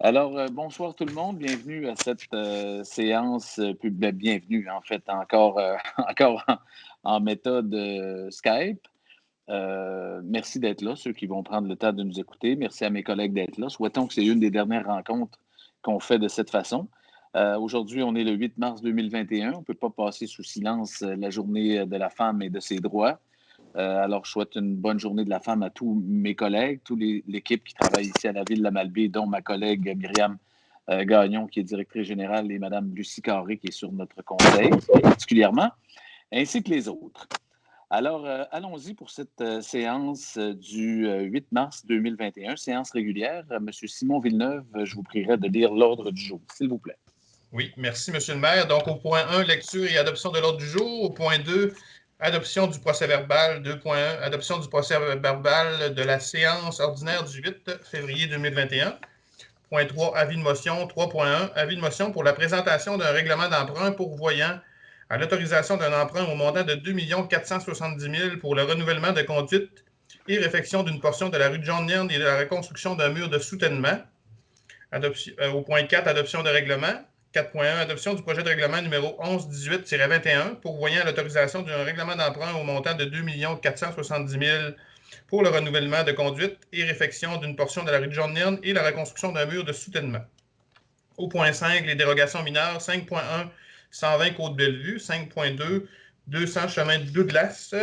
Bonsoir tout le monde. Bienvenue à cette séance, bienvenue en fait encore, encore en méthode Skype. Merci d'être là, ceux qui vont prendre le temps de nous écouter. Merci à mes collègues d'être là. Souhaitons que c'est une des dernières rencontres qu'on fait de cette façon. Aujourd'hui, on est le 8 mars 2021. On ne peut pas passer sous silence la journée de la femme et de ses droits. Alors, je souhaite une bonne journée de la femme à tous mes collègues, toute l'équipe qui travaille ici à la Ville de la Malbaie, dont ma collègue Myriam Gagnon, qui est directrice générale, et Mme Lucie Carré, qui est sur notre conseil, particulièrement, ainsi que les autres. Alors, allons-y pour cette séance du 8 mars 2021, séance régulière. Monsieur Simon Villeneuve, je vous prierai de lire l'ordre du jour, s'il vous plaît. Oui, merci, M. le maire. Donc, au point 1, lecture et adoption de l'ordre du jour. Au point 2, adoption du procès-verbal. 2.1, adoption du procès-verbal de la séance ordinaire du 8 février 2021. Point 3, avis de motion. 3.1, avis de motion pour la présentation d'un règlement d'emprunt pourvoyant à l'autorisation d'un emprunt au montant de 2 470 000 pour le renouvellement de conduite et réfection d'une portion de la rue de John-Nern et de la reconstruction d'un mur de soutènement. Au point 4, adoption de règlement. 4.1, adoption du projet de règlement numéro 1118-21, pourvoyant à l'autorisation d'un règlement d'emprunt au montant de 2 470 000 pour le renouvellement de conduite et réfection d'une portion de la rue de John-Nern et la reconstruction d'un mur de soutènement. Au point 5, les dérogations mineures. 5.1, 120 Côte-Bellevue. 5.2, 200 chemin de Douglas.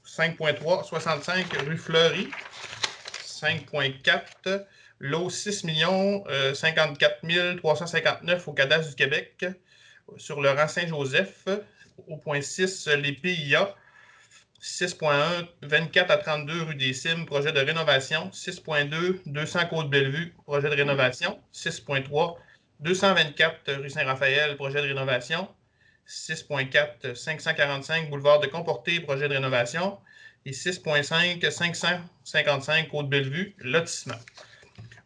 5.3, 65 rue Fleury. 5.4, lot 6 54 359 au cadastre du Québec sur le rang Saint-Joseph. Au point 6, les PIA. 6.1, 24 à 32 rue des Cimes, projet de rénovation. 6.2, 200 Côte-Bellevue, projet de rénovation. 6.3, 224 rue Saint-Raphaël, projet de rénovation. 6.4, 545 boulevard de Comporté, projet de rénovation. Et 6.5, 555 Côte-Bellevue, lotissement.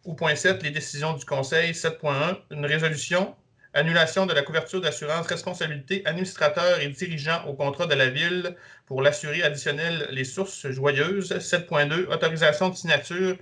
Au point 7, les décisions du Conseil. 7.1, une résolution, annulation de la couverture d'assurance responsabilité administrateur et dirigeant au contrat de la Ville pour l'assurer additionnel Les Sources Joyeuses. 7.2, autorisation de signature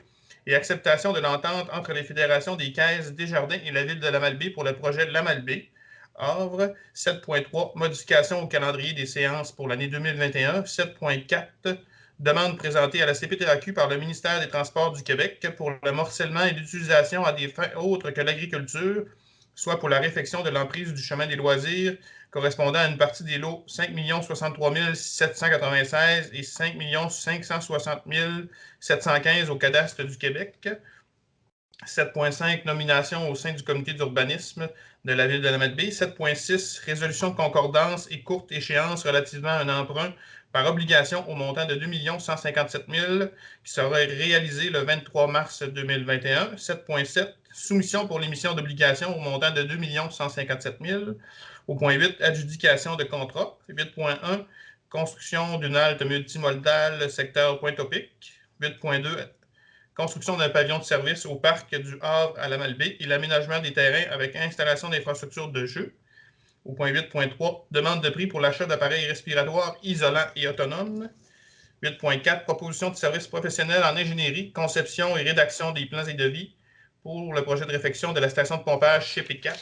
et acceptation de l'entente entre les fédérations des caisses Desjardins et la Ville de la Malbaie pour le projet La Malbaie. Havre. 7.3, modification au calendrier des séances pour l'année 2021. 7.4, demande présentée à la CPTAQ par le ministère des Transports du Québec pour le morcellement et l'utilisation à des fins autres que l'agriculture, soit pour la réfection de l'emprise du chemin des loisirs correspondant à une partie des lots 5 063 796 et 5 560 715 au cadastre du Québec. 7.5, nomination au sein du comité d'urbanisme de la Ville de la Malbaie. 7.6, résolution de concordance et courte échéance relativement à un emprunt par obligation au montant de 2 157 000 qui sera réalisé le 23 mars 2021. 7.7, soumission pour l'émission d'obligations au montant de 2 157 000. Au point 8, adjudication de contrat. 8.1, construction d'une halte multimodale secteur Pointe-au-Pic. 8.2, construction d'un pavillon de service au parc du Havre à la Malbaie et l'aménagement des terrains avec installation d'infrastructures de jeu. Au point 8.3, demande de prix pour l'achat d'appareils respiratoires isolants et autonomes. 8.4, proposition de services professionnels en ingénierie, conception et rédaction des plans et devis pour le projet de réfection de la station de pompage chez P4.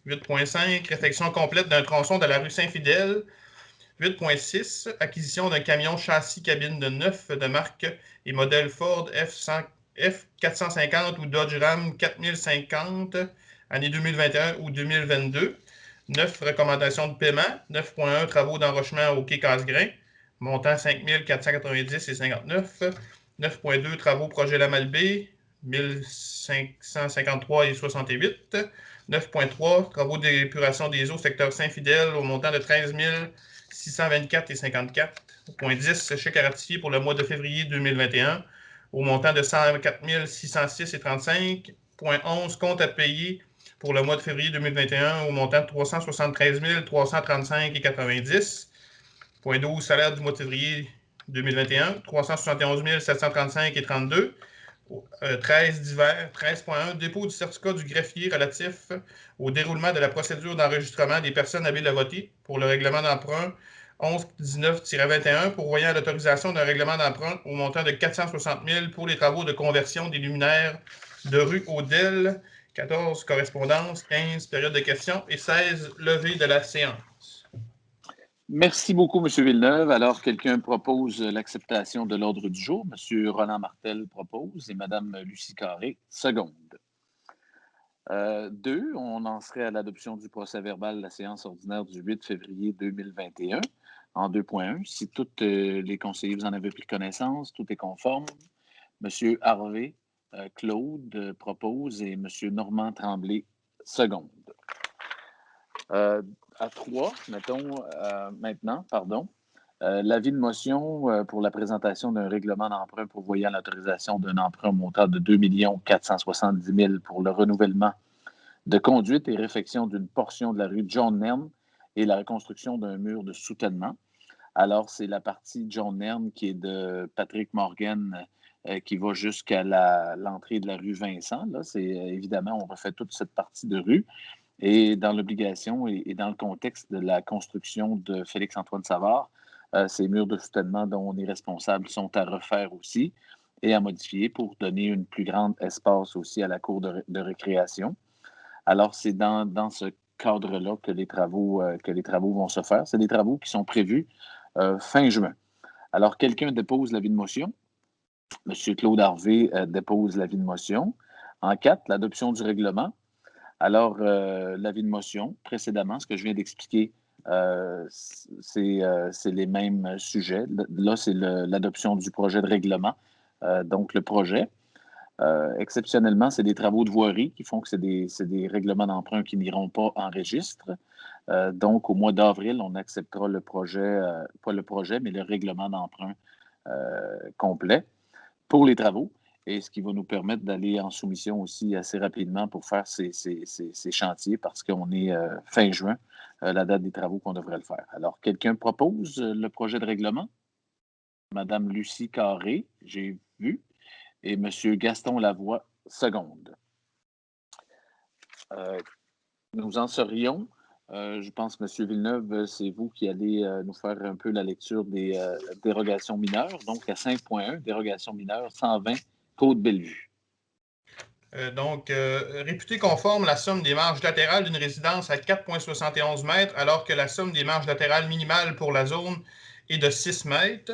8.5, réfection complète d'un tronçon de la rue Saint-Fidèle. 8.6, acquisition d'un camion châssis cabine de neuf de marque et modèle Ford F450 ou Dodge Ram 4050, année 2021 ou 2022. 9, recommandations de paiement. 9.1, travaux d'enrochement au quai Casgrain, montant 5 490 et 59. 9.2, travaux projet La Malbaie, 1553 et 68. 9.3, travaux d'épuration des eaux, secteur Saint-Fidèle, au montant de 13 624 et 54. Point 10, chèque à ratifier pour le mois de février 2021, au montant de 104 606 et 35. Point 11, compte à payer pour le mois de février 2021, au montant de 373 335 et 90. Point 12, salaire du mois de février 2021, 371 735 et 32. 13 divers, 13.1, dépôt du certificat du greffier relatif au déroulement de la procédure d'enregistrement des personnes habiles à voter pour le règlement d'emprunt 1119-21 pourvoyant l'autorisation d'un règlement d'emprunt au montant de 460 000 pour les travaux de conversion des luminaires de rue Odelle, 14 correspondances, 15 périodes de questions et 16 levées de la séance. Merci beaucoup, M. Villeneuve. Alors, quelqu'un propose l'acceptation de l'ordre du jour. M. Roland Martel propose et Mme Lucie Carré seconde. 2, on en serait à l'adoption du procès-verbal de la séance ordinaire du 8 février 2021 en 2.1. Si tous les conseillers, vous en avez pris connaissance, tout est conforme. M. Harvey Claude propose et M. Normand Tremblay seconde. À 3, maintenant, l'avis de motion pour la présentation d'un règlement d'emprunt prévoyant l'autorisation d'un emprunt au montant de 2 470 000 pour le renouvellement de conduite et réfection d'une portion de la rue John Nern et la reconstruction d'un mur de soutènement. Alors, c'est la partie John Nern qui est de Patrick Morgan qui va jusqu'à l'entrée de la rue Vincent. Là, c'est évidemment, on refait toute cette partie de rue. Et dans l'obligation et dans le contexte de la construction de Félix-Antoine Savard, ces murs de soutènement dont on est responsable sont à refaire aussi et à modifier pour donner un plus grand espace aussi à la cour de récréation. Alors, c'est dans ce cadre-là que les travaux vont se faire. C'est des travaux qui sont prévus fin juin. Alors, quelqu'un dépose l'avis de motion. M. Claude Harvey dépose l'avis de motion. En 4, l'adoption du règlement. Alors, l'avis de motion, précédemment, ce que je viens d'expliquer, c'est les mêmes sujets. Là, c'est l'adoption du projet de règlement, donc le projet. Exceptionnellement, c'est des travaux de voirie qui font que c'est des règlements d'emprunt qui n'iront pas en registre. Donc, au mois d'avril, on acceptera le projet, pas le projet, mais le règlement d'emprunt complet pour les travaux. Et ce qui va nous permettre d'aller en soumission aussi assez rapidement pour faire ces chantiers parce qu'on est fin juin, la date des travaux qu'on devrait le faire. Alors, quelqu'un propose le projet de règlement? Madame Lucie Carré, j'ai vu, et Monsieur Gaston Lavoie, seconde. Nous en serions. Je pense, M. Villeneuve, c'est vous qui allez nous faire un peu la lecture des dérogations mineures. Donc, à 5.1, dérogation mineure 120, Côte-Bellevue. Réputé conforme la somme des marges latérales d'une résidence à 4,71 mètres, alors que la somme des marges latérales minimales pour la zone est de 6 mètres.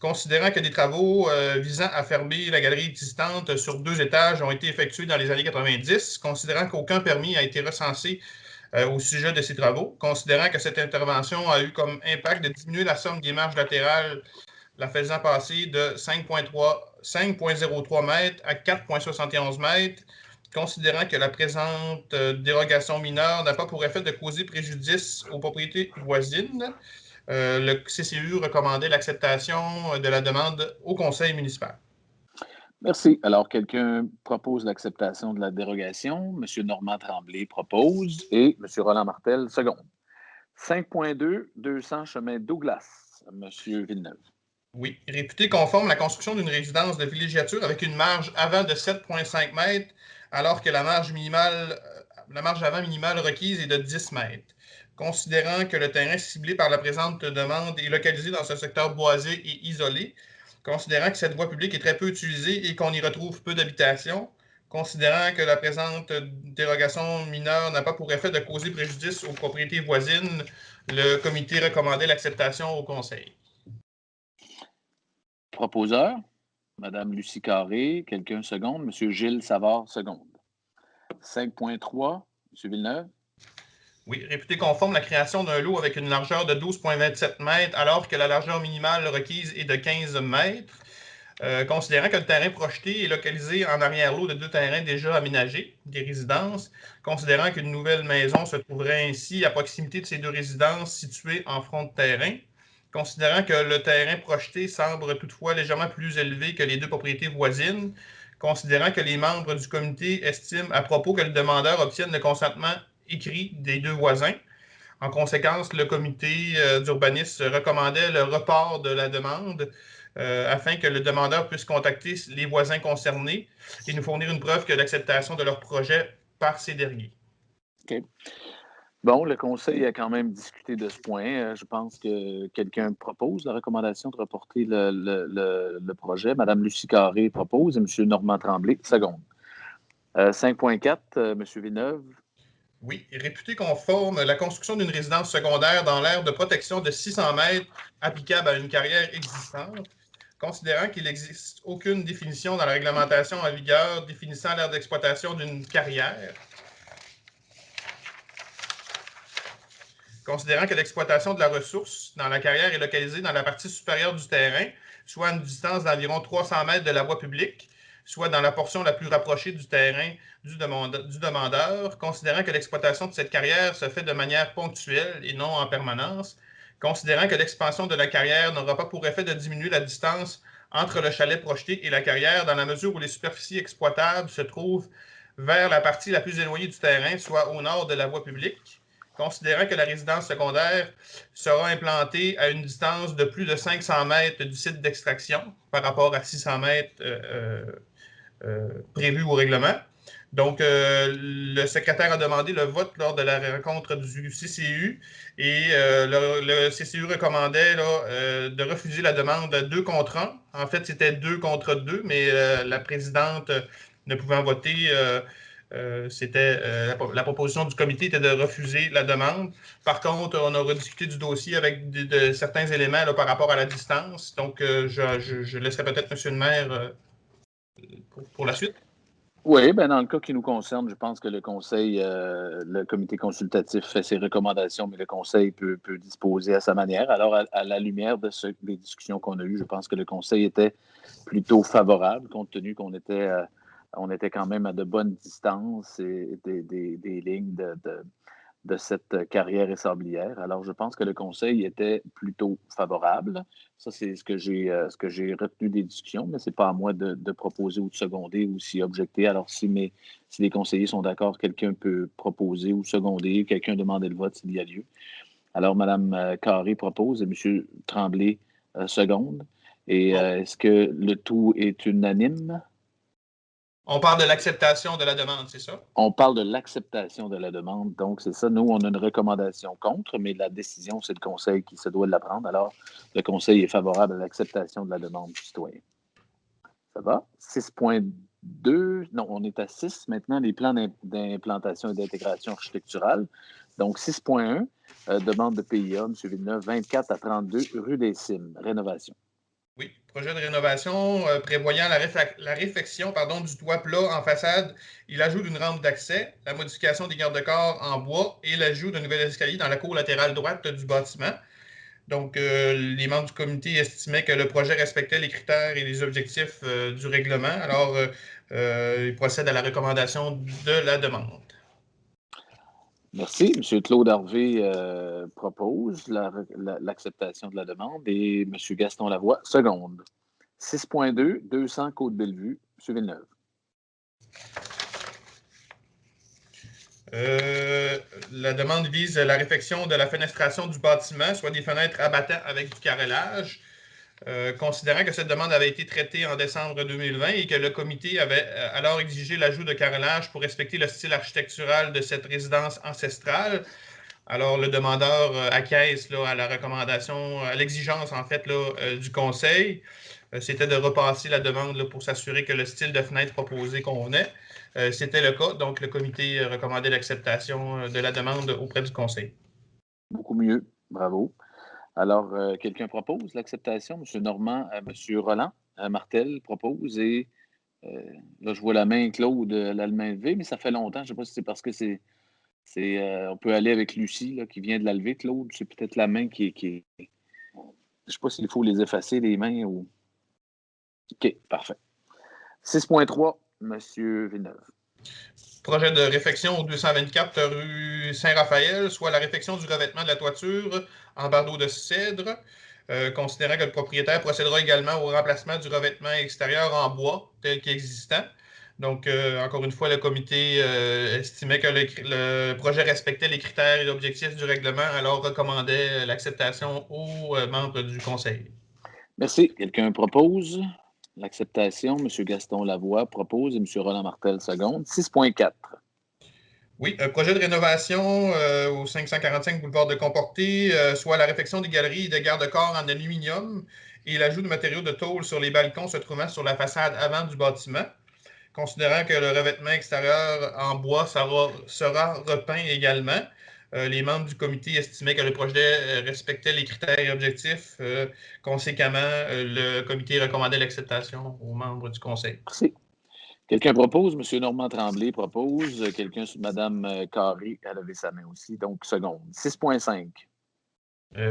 Considérant que des travaux visant à fermer la galerie existante sur 2 étages ont été effectués dans les années 90, considérant qu'aucun permis a été recensé au sujet de ces travaux, considérant que cette intervention a eu comme impact de diminuer la somme des marges latérales, la faisant passer de 5,03 mètres à 4,71 mètres, considérant que la présente dérogation mineure n'a pas pour effet de causer préjudice aux propriétés voisines. Le CCU recommandait l'acceptation de la demande au conseil municipal. Merci. Alors, quelqu'un propose l'acceptation de la dérogation. M. Normand Tremblay propose et M. Roland Martel, seconde. 5.2, 200 chemin Douglas. M. Villeneuve. Oui. Réputé conforme la construction d'une résidence de villégiature avec une marge avant de 7,5 mètres, alors que la marge avant minimale requise est de 10 mètres. Considérant que le terrain ciblé par la présente demande est localisé dans un secteur boisé et isolé, considérant que cette voie publique est très peu utilisée et qu'on y retrouve peu d'habitations, considérant que la présente dérogation mineure n'a pas pour effet de causer préjudice aux propriétés voisines, le comité recommandait l'acceptation au conseil. Proposeur, Mme Lucie Carré, quelqu'un seconde. M. Gilles Savard, seconde. 5.3, M. Villeneuve. Oui, réputé conforme la création d'un lot avec une largeur de 12,27 mètres alors que la largeur minimale requise est de 15 mètres. Considérant que le terrain projeté est localisé en arrière-lot de 2 terrains déjà aménagés, des résidences, considérant qu'une nouvelle maison se trouverait ainsi à proximité de ces 2 résidences situées en front de terrain, considérant que le terrain projeté semble toutefois légèrement plus élevé que les 2 propriétés voisines, considérant que les membres du comité estiment à propos que le demandeur obtienne le consentement écrit des 2 voisins. En conséquence, le comité d'urbanisme recommandait le report de la demande afin que le demandeur puisse contacter les voisins concernés et nous fournir une preuve que l'acceptation de leur projet par ces derniers. OK. Bon, le conseil a quand même discuté de ce point. Je pense que quelqu'un propose la recommandation de reporter le projet. Mme Lucie Carré propose et M. Normand Tremblay, seconde. 5.4, M. Villeneuve. Oui, réputé conforme, la construction d'une résidence secondaire dans l'aire de protection de 600 mètres applicable à une carrière existante, considérant qu'il n'existe aucune définition dans la réglementation en vigueur définissant l'aire d'exploitation d'une carrière. Considérant que l'exploitation de la ressource dans la carrière est localisée dans la partie supérieure du terrain, soit à une distance d'environ 300 mètres de la voie publique, soit dans la portion la plus rapprochée du terrain du demandeur, considérant que l'exploitation de cette carrière se fait de manière ponctuelle et non en permanence, considérant que l'expansion de la carrière n'aura pas pour effet de diminuer la distance entre le chalet projeté et la carrière dans la mesure où les superficies exploitables se trouvent vers la partie la plus éloignée du terrain, soit au nord de la voie publique, considérant que la résidence secondaire sera implantée à une distance de plus de 500 mètres du site d'extraction par rapport à 600 mètres prévus au règlement. Donc, le secrétaire a demandé le vote lors de la rencontre du CCU et le CCU recommandait de refuser la demande 2 contre 1. En fait, c'était 2 contre 2, mais la présidente ne pouvant voter, la proposition du comité était de refuser la demande. Par contre, on a rediscuté du dossier avec de certains éléments par rapport à la distance. Donc, je laisserai peut-être M. le maire pour la suite. Oui, bien, dans le cas qui nous concerne, je pense que le Conseil, le comité consultatif fait ses recommandations, mais le Conseil peut disposer à sa manière. Alors, à la lumière des discussions qu'on a eues, je pense que le Conseil était plutôt favorable, compte tenu qu'on était, on était quand même à de bonnes distances et des lignes de cette carrière ésablière. Alors, je pense que le Conseil était plutôt favorable. Ça, c'est ce que j'ai retenu des discussions, mais ce n'est pas à moi de proposer ou de seconder ou s'y objecter. Alors, si les conseillers sont d'accord, quelqu'un peut proposer ou seconder, quelqu'un demander le vote s'il y a lieu. Alors, Mme Carré propose et M. Tremblay seconde. Et est-ce que le tout est unanime? On parle de l'acceptation de la demande, c'est ça? On parle de l'acceptation de la demande. Donc, c'est ça. Nous, on a une recommandation contre, mais la décision, c'est le Conseil qui se doit de la prendre. Alors, le Conseil est favorable à l'acceptation de la demande du citoyen. Ça va? 6.2. Non, on est à 6 maintenant, les plans d'implantation et d'intégration architecturale. Donc, 6.1, demande de PIA, M. Villeneuve, 24 à 32, rue des Cimes, rénovation. Oui, projet de rénovation prévoyant la réfection du toit plat en façade et l'ajout d'une rampe d'accès, la modification des garde-corps en bois et l'ajout d'un nouvel escalier dans la cour latérale droite du bâtiment. Donc, les membres du comité estimaient que le projet respectait les critères et les objectifs du règlement. Alors, ils procèdent à la recommandation de la demande. Merci. M. Claude Harvey propose l'acceptation de la demande et M. Gaston Lavoie seconde. 6.2, 200 Côte-Bellevue, M. Villeneuve. La demande vise la réfection de la fenestration du bâtiment, soit des fenêtres abattant avec du carrelage. Considérant que cette demande avait été traitée en décembre 2020 et que le comité avait alors exigé l'ajout de carrelage pour respecter le style architectural de cette résidence ancestrale, alors le demandeur acquiesce à la recommandation, à l'exigence en fait du conseil. C'était de repasser la demande pour s'assurer que le style de fenêtre proposé convenait. C'était le cas, donc le comité recommandait l'acceptation de la demande auprès du conseil. Beaucoup mieux, bravo. Alors, quelqu'un propose l'acceptation? M. Normand, M. Roland, Martel propose et là, je vois la main Claude, la main levée, mais ça fait longtemps. Je ne sais pas si c'est parce que on peut aller avec Lucie là, qui vient de la lever, Claude. C'est peut-être la main qui est. Je ne sais pas s'il faut les effacer, les mains ou. OK, parfait. 6.3, M. Villeneuve. Projet de réfection au 224 rue Saint-Raphaël, soit la réfection du revêtement de la toiture en bardeaux de cèdre, considérant que le propriétaire procédera également au remplacement du revêtement extérieur en bois tel qu'existant. Donc, encore une fois, le comité estimait que le projet respectait les critères et objectifs du règlement, alors recommandait l'acceptation aux membres du conseil. Merci. Quelqu'un propose l'acceptation? M. Gaston Lavoie propose et M. Roland Martel seconde. 6.4. Oui, un projet de rénovation au 545 boulevard de Comporté, soit la réfection des galeries et des garde-corps en aluminium et l'ajout de matériaux de tôle sur les balcons se trouvant sur la façade avant du bâtiment. considérant que le revêtement extérieur en bois sera repeint également. Les membres du comité estimaient que le projet respectait les critères et objectifs. Conséquemment, le comité recommandait l'acceptation aux membres du conseil. Merci. Quelqu'un propose? M. Normand Tremblay propose. Quelqu'un, Mme Carré, a levé sa main aussi. Donc, seconde. 6,5.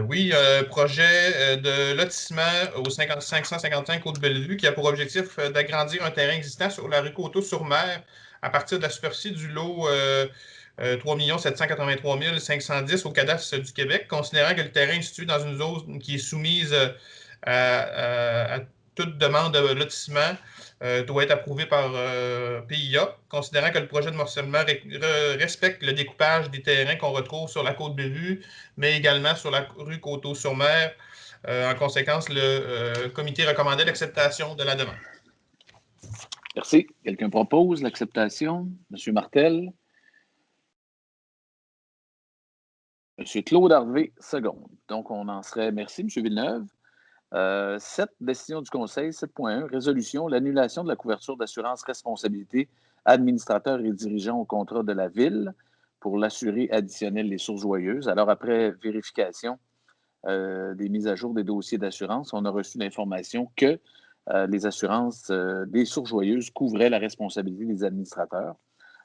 Oui, projet de lotissement au 555 Côte-Bellevue qui a pour objectif d'agrandir un terrain existant sur la rue Coteau-sur-Mer à partir de la superficie du lot 3 783 510 au cadastre du Québec, considérant que le terrain est situé dans une zone qui est soumise à toute demande de lotissement doit être approuvé par PIA, considérant que le projet de morcellement respecte le découpage des terrains qu'on retrouve sur la Côte-Bellevue, mais également sur la rue Coteau-sur-Mer. En conséquence, le comité recommandait l'acceptation de la demande. Merci. Quelqu'un propose l'acceptation? M. Martel? M. Claude Harvey, seconde. Donc, on en serait... Merci, M. Villeneuve. 7, décision du Conseil, 7.1, résolution, l'annulation de la couverture d'assurance responsabilité administrateur et dirigeant au contrat de la Ville pour l'assuré additionnel Les Sources Joyeuses. Alors, après vérification des mises à jour des dossiers d'assurance, on a reçu l'information que les assurances des Sources Joyeuses couvraient la responsabilité des administrateurs.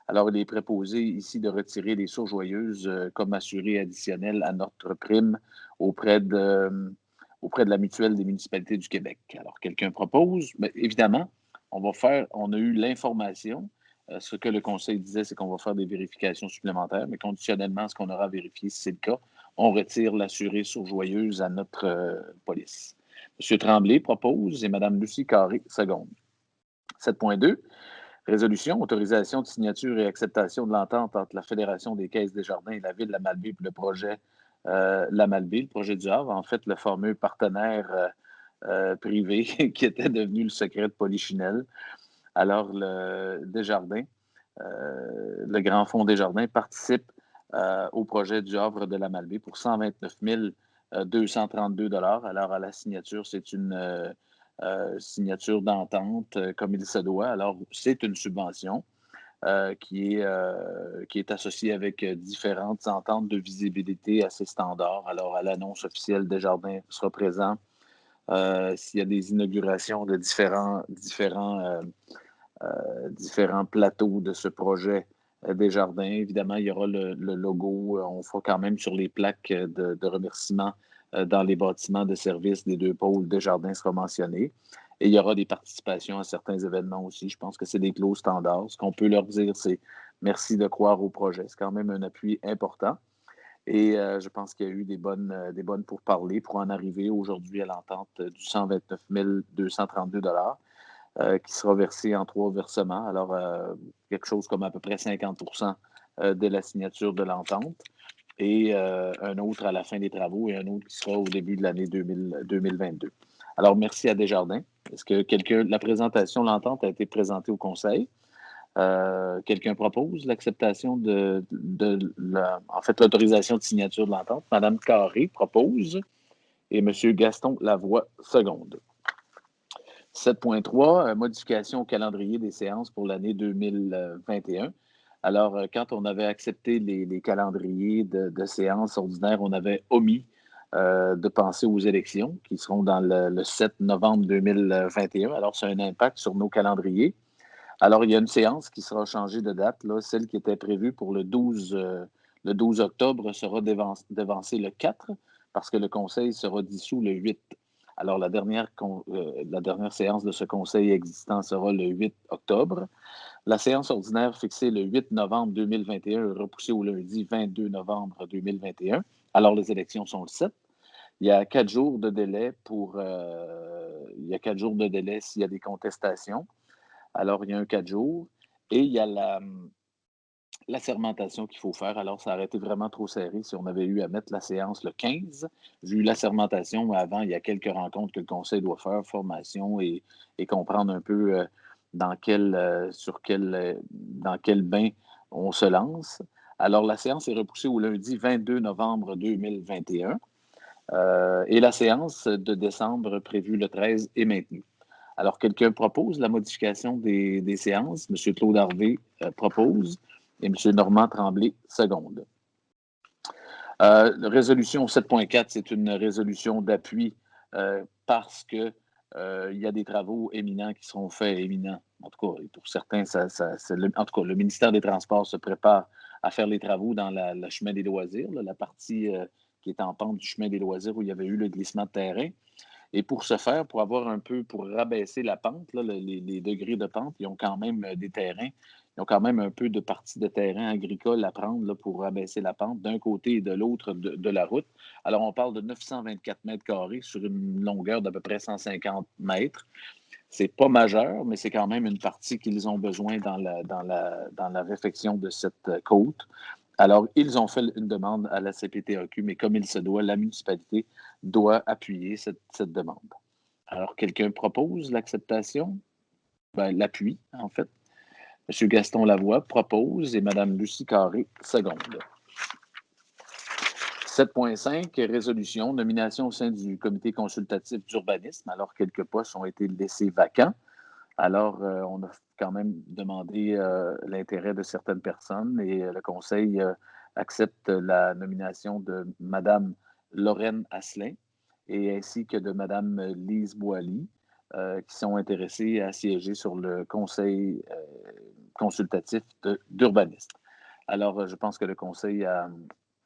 Alors, il est proposé ici de retirer les Sources Joyeuses comme assuré additionnel à notre prime auprès de la mutuelle des municipalités du Québec. Alors, quelqu'un propose? Bien, évidemment, on a eu l'information. Ce que le Conseil disait, c'est qu'on va faire des vérifications supplémentaires, mais conditionnellement, ce qu'on aura vérifié, si c'est le cas, on retire l'assuré Sources Joyeuses à notre police. M. Tremblay propose et Mme Lucie Carré, seconde. 7.2. Résolution, autorisation de signature et acceptation de l'entente entre la Fédération des Caisses Desjardins et la Ville de la Malbaie pour le projet La Malbaie, le projet du Havre, en fait, le fameux partenaire privé qui était devenu le secret de Polichinelle. Alors, le Desjardins, le Grand Fonds Desjardins participe au projet du Havre de la Malbaie pour 129 232 $. Alors, à la signature, c'est une signature d'entente comme il se doit. Alors, c'est une subvention qui est associée avec différentes ententes de visibilité assez standards. Alors, à l'annonce officielle, Desjardins sera présent. S'il y a des inaugurations de différents plateaux de ce projet Desjardins, évidemment, il y aura le logo. On fera quand même sur les plaques de remerciement dans les bâtiments de service des deux pôles Desjardins sera mentionné. Et il y aura des participations à certains événements aussi. Je pense que c'est des clauses standards. Ce qu'on peut leur dire, c'est merci de croire au projet. C'est quand même un appui important. Et je pense qu'il y a eu des bonnes pourparlers pour en arriver aujourd'hui à l'entente du 129 232 $, qui sera versé en 3 versements. Alors, quelque chose comme à peu près 50 % de la signature de l'entente. Et un autre à la fin des travaux et un autre qui sera au début de l'année 2022. Alors, merci à Desjardins. Est-ce que la présentation, l'entente a été présentée au Conseil? Quelqu'un propose l'acceptation en fait, l'autorisation de signature de l'entente? Mme Carré propose et M. Gaston Lavoie seconde. 7.3, modification au calendrier des séances pour l'année 2021. Alors, quand on avait accepté les calendriers de séances ordinaires, on avait omis de penser aux élections qui seront dans le 7 novembre 2021. Alors, ça a un impact sur nos calendriers. Alors, il y a une séance qui sera changée de date. Là, celle qui était prévue pour le 12 octobre sera devancée le 4 parce que le Conseil sera dissous le 8. Alors, la dernière séance de ce Conseil existant sera le 8 octobre. La séance ordinaire fixée le 8 novembre 2021 est repoussée au lundi 22 novembre 2021. Alors, les élections sont le 7. Il y a 4 jours de délai s'il y a des contestations. Alors, il y a un 4 jours. Et il y a la sermentation qu'il faut faire. Alors, ça aurait été vraiment trop serré si on avait eu à mettre la séance le 15. J'ai eu la sermentation, mais avant, il y a quelques rencontres que le Conseil doit faire, formation et comprendre un peu dans quel bain on se lance. Alors, la séance est repoussée au lundi 22 novembre 2021 et la séance de décembre prévue le 13 est maintenue. Alors, quelqu'un propose la modification des séances. M. Claude Harvey propose et M. Normand Tremblay seconde. Résolution 7.4, c'est une résolution d'appui parce que il y a des travaux éminents qui seront faits, éminents. En tout cas, pour certains, en tout cas, le ministère des Transports se prépare à faire les travaux dans le chemin des loisirs, là, la partie qui est en pente du chemin des loisirs où il y avait eu le glissement de terrain. Et pour ce faire, pour avoir un peu, pour rabaisser la pente, là, les degrés de pente, ils ont quand même des terrains, ils ont quand même un peu de partie de terrain agricole à prendre là, pour rabaisser la pente d'un côté et de l'autre de la route. Alors, on parle de 924 mètres carrés sur une longueur d'à peu près 150 mètres. C'est pas majeur, mais c'est quand même une partie qu'ils ont besoin dans la réfection de cette côte. Alors, ils ont fait une demande à la CPTAQ, mais comme il se doit, la municipalité doit appuyer cette demande. Alors, quelqu'un propose l'acceptation? L'appui, en fait. M. Gaston Lavoie propose et Mme Lucie Carré seconde. 7.5, résolution, nomination au sein du comité consultatif d'urbanisme. Alors, quelques postes ont été laissés vacants. Alors, on a quand même demandé l'intérêt de certaines personnes et le conseil accepte la nomination de Mme Lorraine Asselin et ainsi que de Mme Lise Boily qui sont intéressées à siéger sur le conseil consultatif d'urbanisme. Alors, je pense que le conseil a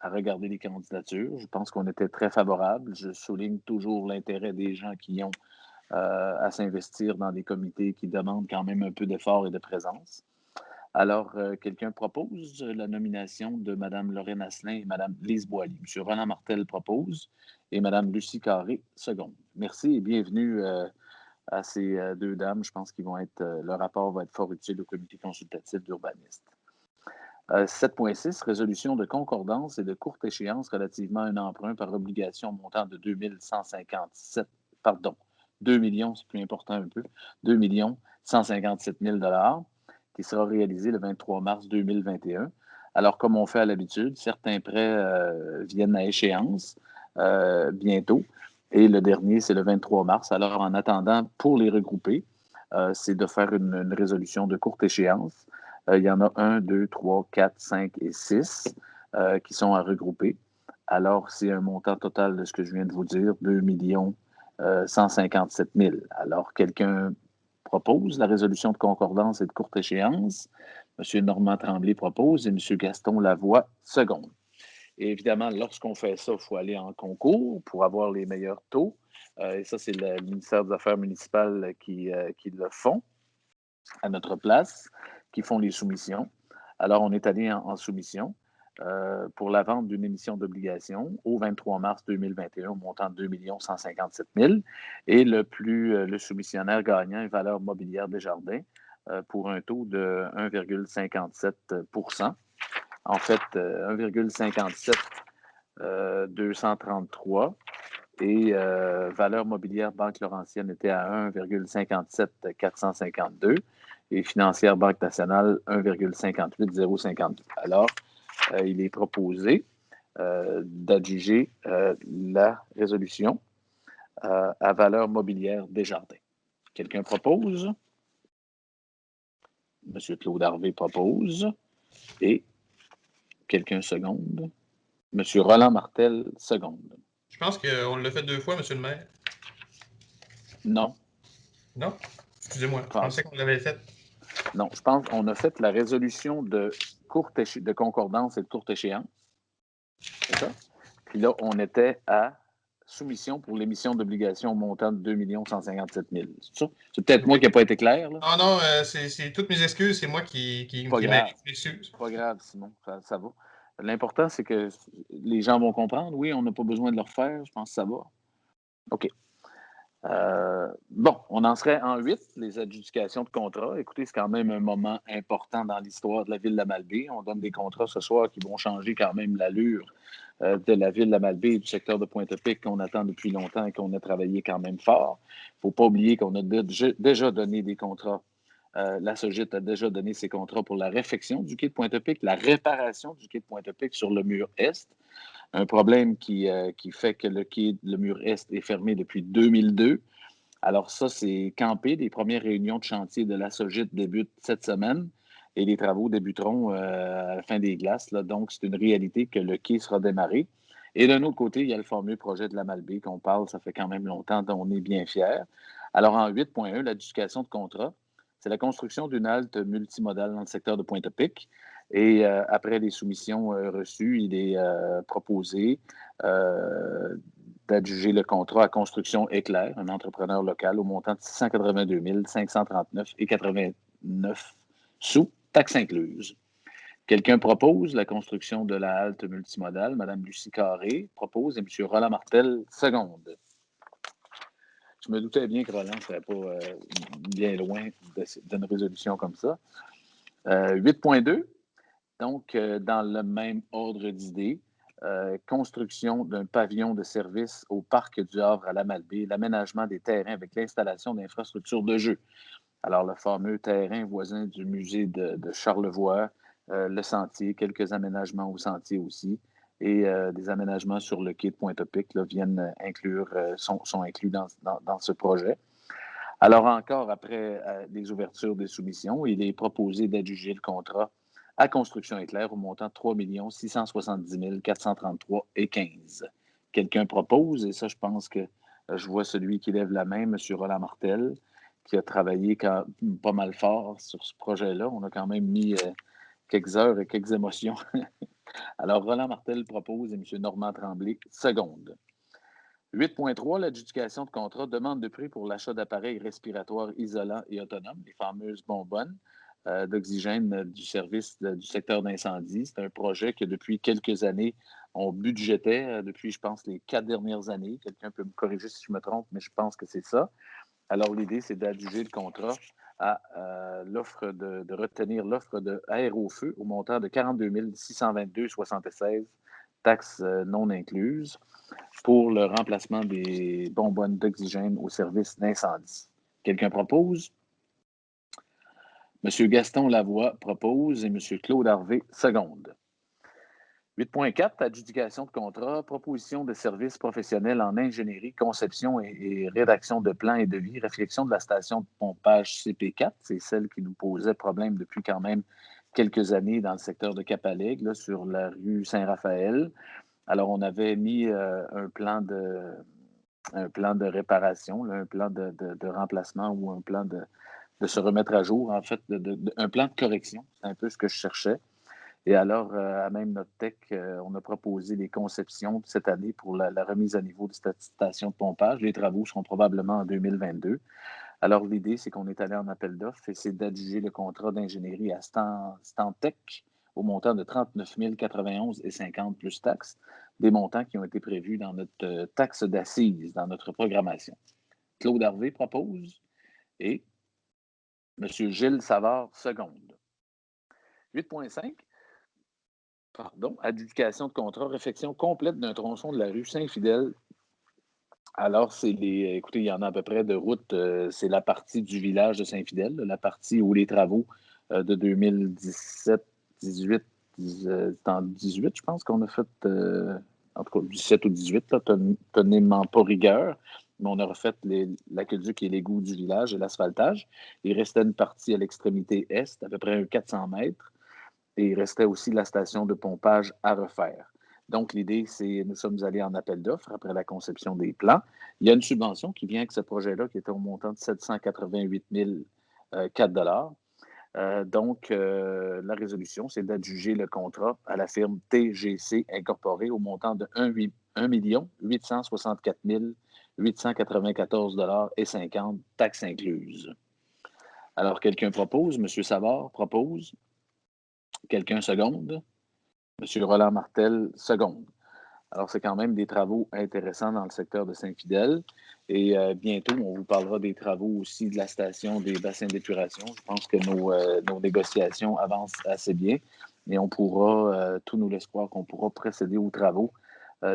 regardé les candidatures. Je pense qu'on était très favorable. Je souligne toujours l'intérêt des gens qui ont à s'investir dans des comités qui demandent quand même un peu d'effort et de présence. Alors, quelqu'un propose la nomination de Mme Lorraine Asselin et Mme Lise Boily. M. Roland Martel propose et Mme Lucie Carré seconde. Merci et bienvenue à ces deux dames. Je pense qu'ils vont être, leur rapport va être fort utile au comité consultatif d'urbanisme. 7.6, résolution de concordance et de courte échéance relativement à un emprunt par obligation montant de 2 millions, c'est plus important un peu, 2 157 000 qui sera réalisé le 23 mars 2021. Alors, comme on fait à l'habitude, certains prêts viennent à échéance bientôt et le dernier, c'est le 23 mars. Alors, en attendant, pour les regrouper, c'est de faire une résolution de courte échéance. Il y en a 1, 2, 3, 4, 5 et 6 qui sont à regrouper. Alors, c'est un montant total de ce que je viens de vous dire, 2 157 000. Alors, quelqu'un propose la résolution de concordance et de courte échéance. M. Normand Tremblay propose et M. Gaston Lavoie seconde. Et évidemment, lorsqu'on fait ça, il faut aller en concours pour avoir les meilleurs taux. Et ça, c'est le ministère des Affaires municipales qui le font à notre place, qui font les soumissions. Alors, on est allé en soumission pour la vente d'une émission d'obligation au 23 mars 2021 au montant de 2 157 000. Et le soumissionnaire gagnant est Valeur Mobilière Desjardins pour un taux de 1,57 %. En fait, 1,57 233 et Valeur Mobilière Banque Laurentienne était à 1,57 452 et Financière Banque Nationale 1,58 052. Alors, il est proposé d'adjuger la résolution à Valeur Mobilière Desjardins. Quelqu'un propose? M. Claude Harvey propose. Et quelqu'un seconde? M. Roland Martel seconde. Je pense qu'on l'a fait 2 fois, M. le maire. Non. Non? Excusez-moi, je pensais qu'on l'avait fait. Non, je pense qu'on a fait la résolution de concordance et de courte échéance. C'est ça? Puis là, on était à soumission pour l'émission d'obligations montant de 2 157 000. C'est ça? C'est peut-être moi qui n'ai pas été clair. Là. Ah non, c'est toutes mes excuses, c'est moi qui m'excuse. Pas grave, Simon, ça va. L'important, c'est que les gens vont comprendre. Oui, on n'a pas besoin de le refaire. Je pense que ça va. OK. Bon, on en serait en 8, les adjudications de contrats. Écoutez, c'est quand même un moment important dans l'histoire de la ville de la Malbaie. On donne des contrats ce soir qui vont changer quand même l'allure de la ville de la Malbaie et du secteur de Pointe-Pic qu'on attend depuis longtemps et qu'on a travaillé quand même fort. Il ne faut pas oublier qu'on a déjà donné des contrats. La SOGIT a déjà donné ses contrats pour la réfection du quai de Pointe-Pic, la réparation du quai de Pointe-Pic sur le mur Est. Un problème qui fait que le mur Est est fermé depuis 2002. Alors ça, c'est campé. Les premières réunions de chantier de la SOGIT débutent cette semaine et les travaux débuteront à la fin des glaces. Là. Donc, c'est une réalité que le quai sera démarré. Et d'un autre côté, il y a le fameux projet de la Malbaie qu'on parle, ça fait quand même longtemps, dont on est bien fiers. Alors, en 8.1, l'adjudication de contrat, c'est la construction d'une halte multimodale dans le secteur de Pointe-à-Pic. Et après les soumissions reçues, il est proposé d'adjuger le contrat à Construction Éclair, un entrepreneur local, au montant de 682 539,89 sous, taxes incluses. Quelqu'un propose la construction de la halte multimodale. Mme Lucie Carré propose et M. Roland Martel seconde. Je me doutais bien que Roland ne serait pas bien loin d'une résolution comme ça. 8.2, donc dans le même ordre d'idées, construction d'un pavillon de service au parc du Havre à la Malbaie, l'aménagement des terrains avec l'installation d'infrastructures de jeu. Alors, le fameux terrain voisin du musée de Charlevoix, le sentier, quelques aménagements au sentier aussi, et des aménagements sur le quai de Pointe-à-Pic viennent sont inclus dans ce projet. Alors, encore après les ouvertures des soumissions, il est proposé d'adjuger le contrat à Construction Éclair au montant de 3 670 433,15. Quelqu'un propose, et ça, je pense que je vois celui qui lève la main, M. Roland Martel, qui a travaillé pas mal fort sur ce projet-là. On a quand même mis quelques heures et quelques émotions. Alors, Roland Martel propose et M. Normand Tremblay seconde. 8.3, l'adjudication de contrat, demande de prix pour l'achat d'appareils respiratoires isolants et autonomes, les fameuses bonbonnes d'oxygène du service du secteur d'incendie. C'est un projet que depuis quelques années, on budgétait, depuis, je pense, les 4 dernières années. Quelqu'un peut me corriger si je me trompe, mais je pense que c'est ça. Alors, l'idée, c'est d'adjuger le contrat à l'offre de retenir l'offre de Aérofeu au montant de 42 622,76, taxes non incluses, pour le remplacement des bonbonnes d'oxygène au service d'incendie. Quelqu'un propose? M. Gaston Lavoie propose et M. Claude Harvey seconde. 8.4, adjudication de contrat, proposition de services professionnels en ingénierie, conception et rédaction de plans et devis, réflexion de la station de pompage CP4, c'est celle qui nous posait problème depuis quand même quelques années dans le secteur de Cap-Alègue, sur la rue Saint-Raphaël. Alors, on avait mis un plan de réparation, un plan de remplacement ou un plan de se remettre à jour, en fait, un plan de correction. C'est un peu ce que je cherchais. Et alors, à même notre tech, on a proposé des conceptions cette année pour la remise à niveau de cette station de pompage. Les travaux seront probablement en 2022. Alors, l'idée, c'est qu'on est allé en appel d'offres et c'est d'adjuger le contrat d'ingénierie à Stantec au montant de 39 091,50 plus taxes, des montants qui ont été prévus dans notre taxe d'assises, dans notre programmation. Claude Harvey propose et M. Gilles Savard seconde. 8.5, adjudication de contrat, réfection complète d'un tronçon de la rue Saint-Fidèle. Alors, écoutez, il y en a à peu près de route, c'est la partie du village de Saint-Fidèle, la partie où les travaux de 2017, 18, c'est en 18, je pense qu'on a fait, en tout cas 17 ou 18, là, tenez-moi pas rigueur, mais on a refait l'aqueduc et l'égout du village et l'asphaltage. Il restait une partie à l'extrémité est, à peu près 400 mètres, et il restait aussi la station de pompage à refaire. Donc, l'idée, c'est nous sommes allés en appel d'offres après la conception des plans. Il y a une subvention qui vient avec ce projet-là qui était au montant de 788 004 donc, la résolution, c'est d'adjuger le contrat à la firme TGC Incorporée au montant de 1 864 894,50 taxes incluses. Alors, quelqu'un propose? M. Savard propose. Quelqu'un seconde? M. Roland Martel seconde. Alors, c'est quand même des travaux intéressants dans le secteur de Saint-Fidèle. Et bientôt, on vous parlera des travaux aussi de la station des bassins d'épuration. Je pense que nos négociations avancent assez bien. Et on pourra, tout nous laisse croire qu'on pourra procéder aux travaux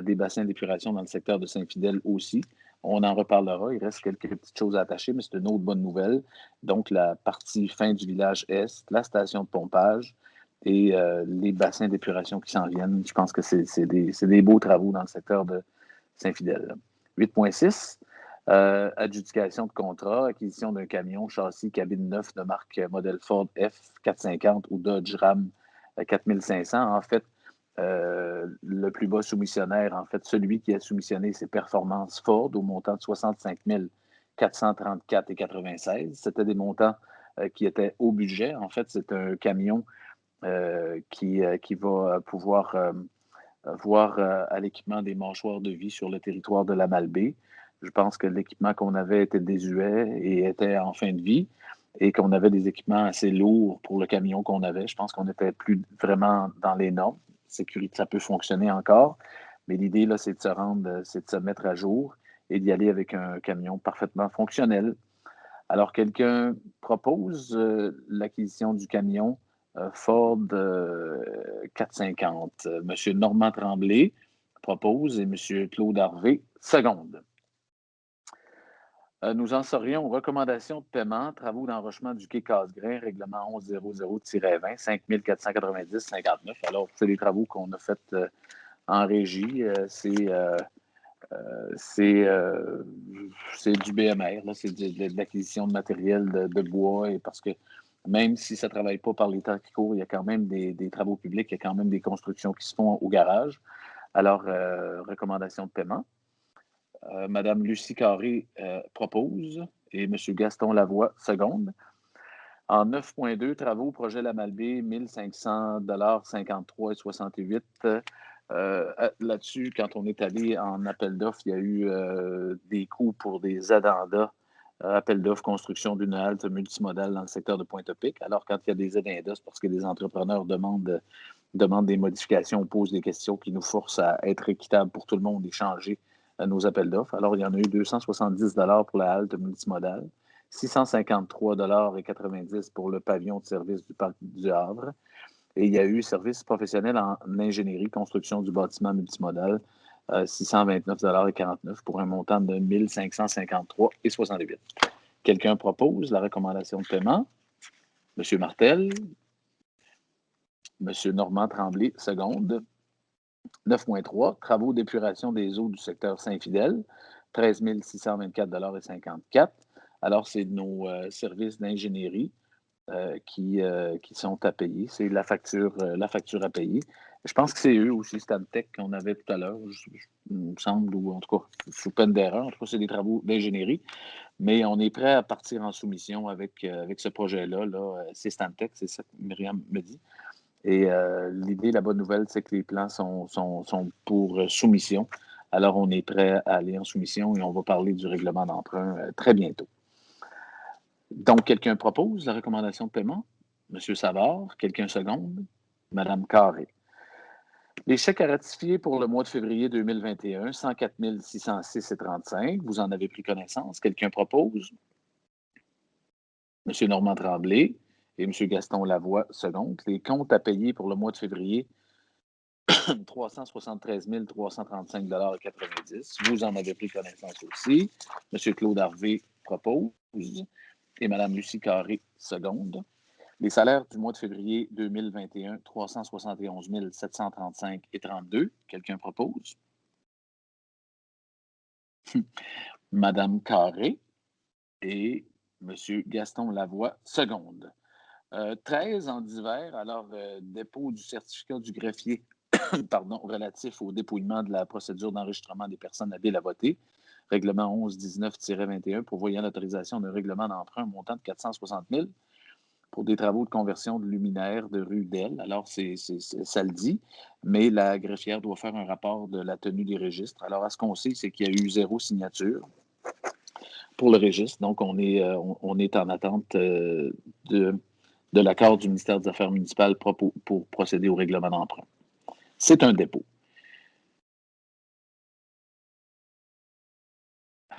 des bassins d'épuration dans le secteur de Saint-Fidèle aussi. On en reparlera. Il reste quelques petites choses à attacher, mais c'est une autre bonne nouvelle. Donc, la partie fin du village Est, la station de pompage, et les bassins d'épuration qui s'en viennent. Je pense que c'est des beaux travaux dans le secteur de Saint-Fidèle. 8.6, Adjudication de contrat, acquisition d'un camion, châssis, cabine neuf de marque modèle Ford F450 ou Dodge Ram 4500. En fait, le plus bas soumissionnaire, en fait, celui qui a soumissionné ses performances Ford au montant de 65 434,96. C'était des montants qui étaient au budget. En fait, c'est un camion qui va pouvoir voir à l'équipement des mâchoires de vie sur le territoire de la Malbaie. Je pense que l'équipement qu'on avait était désuet et était en fin de vie et qu'on avait des équipements assez lourds pour le camion qu'on avait. Je pense qu'on n'était plus vraiment dans les normes. Sécurité, ça peut fonctionner encore, mais l'idée, là, c'est de se rendre, c'est de se mettre à jour et d'y aller avec un camion parfaitement fonctionnel. Alors, quelqu'un propose l'acquisition du camion Ford 450. Monsieur Normand Tremblay propose et Monsieur Claude Harvey seconde. Nous en serions aux recommandations de paiement, travaux d'enrochement du quai Casgrain, règlement 1100-20, 5 490,59. Alors, c'est les travaux qu'on a faits en régie. C'est du BMR, là, c'est de l'acquisition de matériel de bois, et parce que même si ça ne travaille pas par les temps qui courent, il y a quand même des travaux publics, il y a quand même des constructions qui se font au garage. Alors, recommandation de paiement. Madame Lucie Carré propose et M. Gaston Lavoie seconde. En 9.2, travaux, projet La Malbaie, 1500,53 et 68. Là-dessus, quand on est allé en appel d'offres, il y a eu des coûts pour des addendas, appel d'offres, construction d'une halte multimodale dans le secteur de Pointe-Pic. Alors, quand il y a des addendas, c'est parce que les entrepreneurs demandent des modifications, posent des questions qui nous forcent à être équitables pour tout le monde et changer nos appels d'offres. Alors, il y en a eu 270 pour la halte multimodale, 653,90 pour le pavillon de service du Parc du Havre. Et il y a eu service professionnel en ingénierie, construction du bâtiment multimodal, 629,49 pour un montant de 1553,68. Quelqu'un propose la recommandation de paiement? M. Martel. M. Normand Tremblay, seconde. 9.3, travaux d'épuration des eaux du secteur Saint-Fidèle, 13 624,54 $. Alors, c'est nos services d'ingénierie qui sont à payer. C'est la facture à payer. Je pense que c'est eux aussi, Stantec, qu'on avait tout à l'heure, il me semble, ou en tout cas, sous peine d'erreur. En tout cas, c'est des travaux d'ingénierie. Mais on est prêt à partir en soumission avec ce projet-là. Là. C'est Stantec, c'est ça que Myriam me dit. Et l'idée, la bonne nouvelle, c'est que les plans sont pour soumission. Alors, on est prêt à aller en soumission et on va parler du règlement d'emprunt très bientôt. Donc, quelqu'un propose la recommandation de paiement? M. Savard, quelqu'un seconde? Mme Carré. Les chèques à ratifier pour le mois de février 2021, 104 606,35. Vous en avez pris connaissance. Quelqu'un propose? M. Normand Tremblay et M. Gaston Lavoie, seconde. Les comptes à payer pour le mois de février, 373 335,90 $. Vous en avez pris connaissance aussi. M. Claude Harvey propose et Mme Lucie Carré, seconde. Les salaires du mois de février 2021, 371 735,32. Quelqu'un propose? Mme Carré et M. Gaston Lavoie, seconde. 13 en divers, alors dépôt du certificat du greffier relatif au dépouillement de la procédure d'enregistrement des personnes habiles à voter, règlement 1119-21 prévoyant l'autorisation d'un règlement d'emprunt montant de 460 000 pour des travaux de conversion de luminaires de rue d'Elle. Alors, ça le dit, mais la greffière doit faire un rapport de la tenue des registres. Alors, à ce qu'on sait, c'est qu'il y a eu 0 signature pour le registre. Donc, on est en attente de l'accord du ministère des Affaires municipales pour procéder au règlement d'emprunt. C'est un dépôt.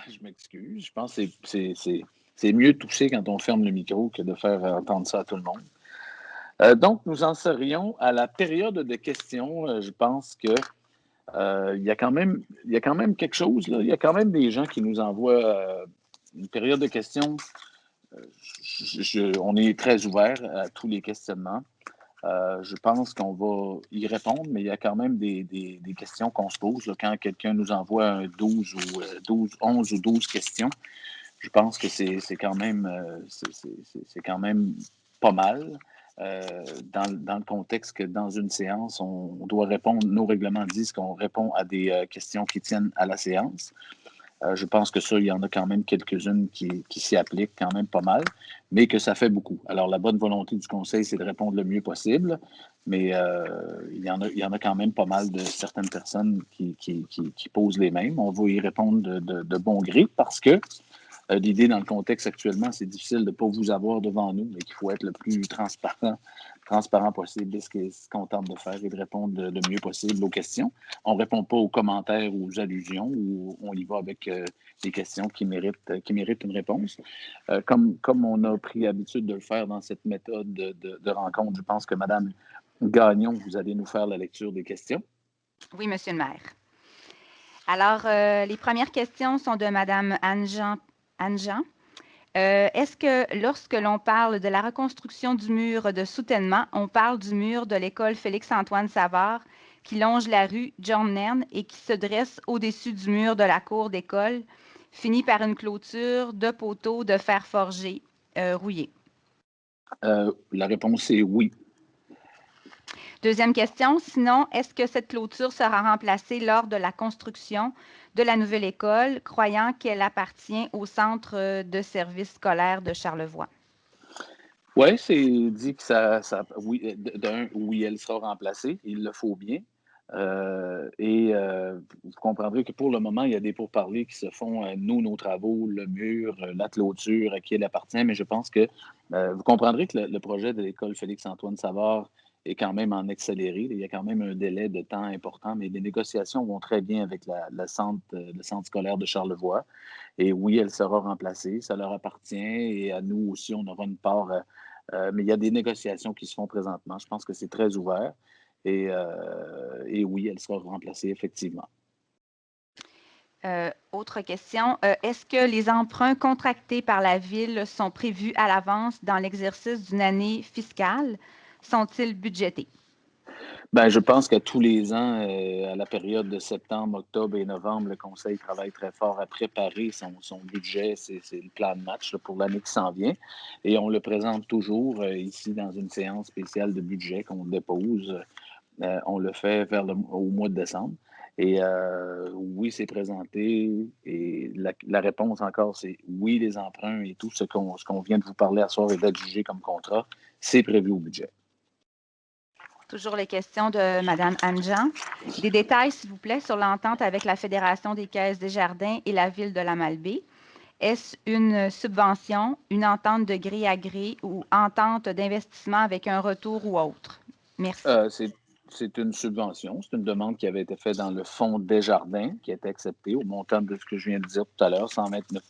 Je m'excuse. Je pense que c'est mieux toucher quand on ferme le micro que de faire entendre ça à tout le monde. Donc, nous en serions à la période de questions. Je pense que il y a quand même quelque chose. Là. Il y a quand même des gens qui nous envoient une période de questions. On est très ouvert à tous les questionnements. Je pense qu'on va y répondre, mais il y a quand même des questions qu'on se pose. Là, quand quelqu'un nous envoie un 11 ou 12 questions, je pense que c'est quand même pas mal. Dans le contexte que dans une séance, on doit répondre, nos règlements disent qu'on répond à des questions qui tiennent à la séance. Je pense que ça, il y en a quand même quelques-unes qui s'y appliquent quand même pas mal, mais que ça fait beaucoup. Alors, la bonne volonté du conseil, c'est de répondre le mieux possible, mais il y en a quand même pas mal de certaines personnes qui posent les mêmes. On va y répondre de bon gré parce que l'idée dans le contexte actuellement, c'est difficile de ne pas vous avoir devant nous, mais qu'il faut être le plus transparent possible. Ce qu'on tente de faire est de répondre le mieux possible aux questions. On ne répond pas aux commentaires ou aux allusions, ou on y va avec des questions qui méritent une réponse. Comme on a pris l'habitude de le faire dans cette méthode de rencontre, je pense que Mme Gagnon, vous allez nous faire la lecture des questions. Oui, Monsieur le maire. Alors, les premières questions sont de Mme Anne-Jean. Est-ce que lorsque l'on parle de la reconstruction du mur de soutènement, on parle du mur de l'école Félix-Antoine Savard qui longe la rue John Nairn et qui se dresse au-dessus du mur de la cour d'école, fini par une clôture de poteaux de fer forgé rouillé? La réponse est oui. Deuxième question, sinon, est-ce que cette clôture sera remplacée lors de la construction de la nouvelle école, croyant qu'elle appartient au centre de services scolaires de Charlevoix? Oui, c'est dit que oui, elle sera remplacée, il le faut bien. Vous comprendrez que pour le moment, il y a des pourparlers qui se font, nos travaux, le mur, la clôture, à qui elle appartient, mais je pense que vous comprendrez que le projet de l'école Félix-Antoine Savard est quand même en accéléré. Il y a quand même un délai de temps important, mais les négociations vont très bien avec le centre scolaire de Charlevoix. Et oui, elle sera remplacée, ça leur appartient, et à nous aussi, on aura une part. Mais il y a des négociations qui se font présentement. Je pense que c'est très ouvert. Et oui, elle sera remplacée, effectivement. Autre question. Est-ce que les emprunts contractés par la Ville sont prévus à l'avance dans l'exercice d'une année fiscale? Sont-ils budgétés? Bien, je pense qu'à tous les ans, à la période de septembre, octobre et novembre, le Conseil travaille très fort à préparer son budget. C'est le plan de match là, pour l'année qui s'en vient. Et on le présente toujours ici dans une séance spéciale de budget qu'on dépose. On le fait au mois de décembre. Et oui, c'est présenté. Et la réponse encore, c'est oui, les emprunts et tout ce qu'on vient de vous parler à soir et d'adjuger comme contrat, c'est prévu au budget. Toujours les questions de Mme Anne-Jean. Des détails, s'il vous plaît, sur l'entente avec la Fédération des caisses des jardins et la Ville de la Malbaie. Est-ce une subvention, une entente de gré à gré ou entente d'investissement avec un retour ou autre? Merci. C'est une subvention. C'est une demande qui avait été faite dans le fonds Desjardins, qui a été acceptée au montant de ce que je viens de dire tout à l'heure, 129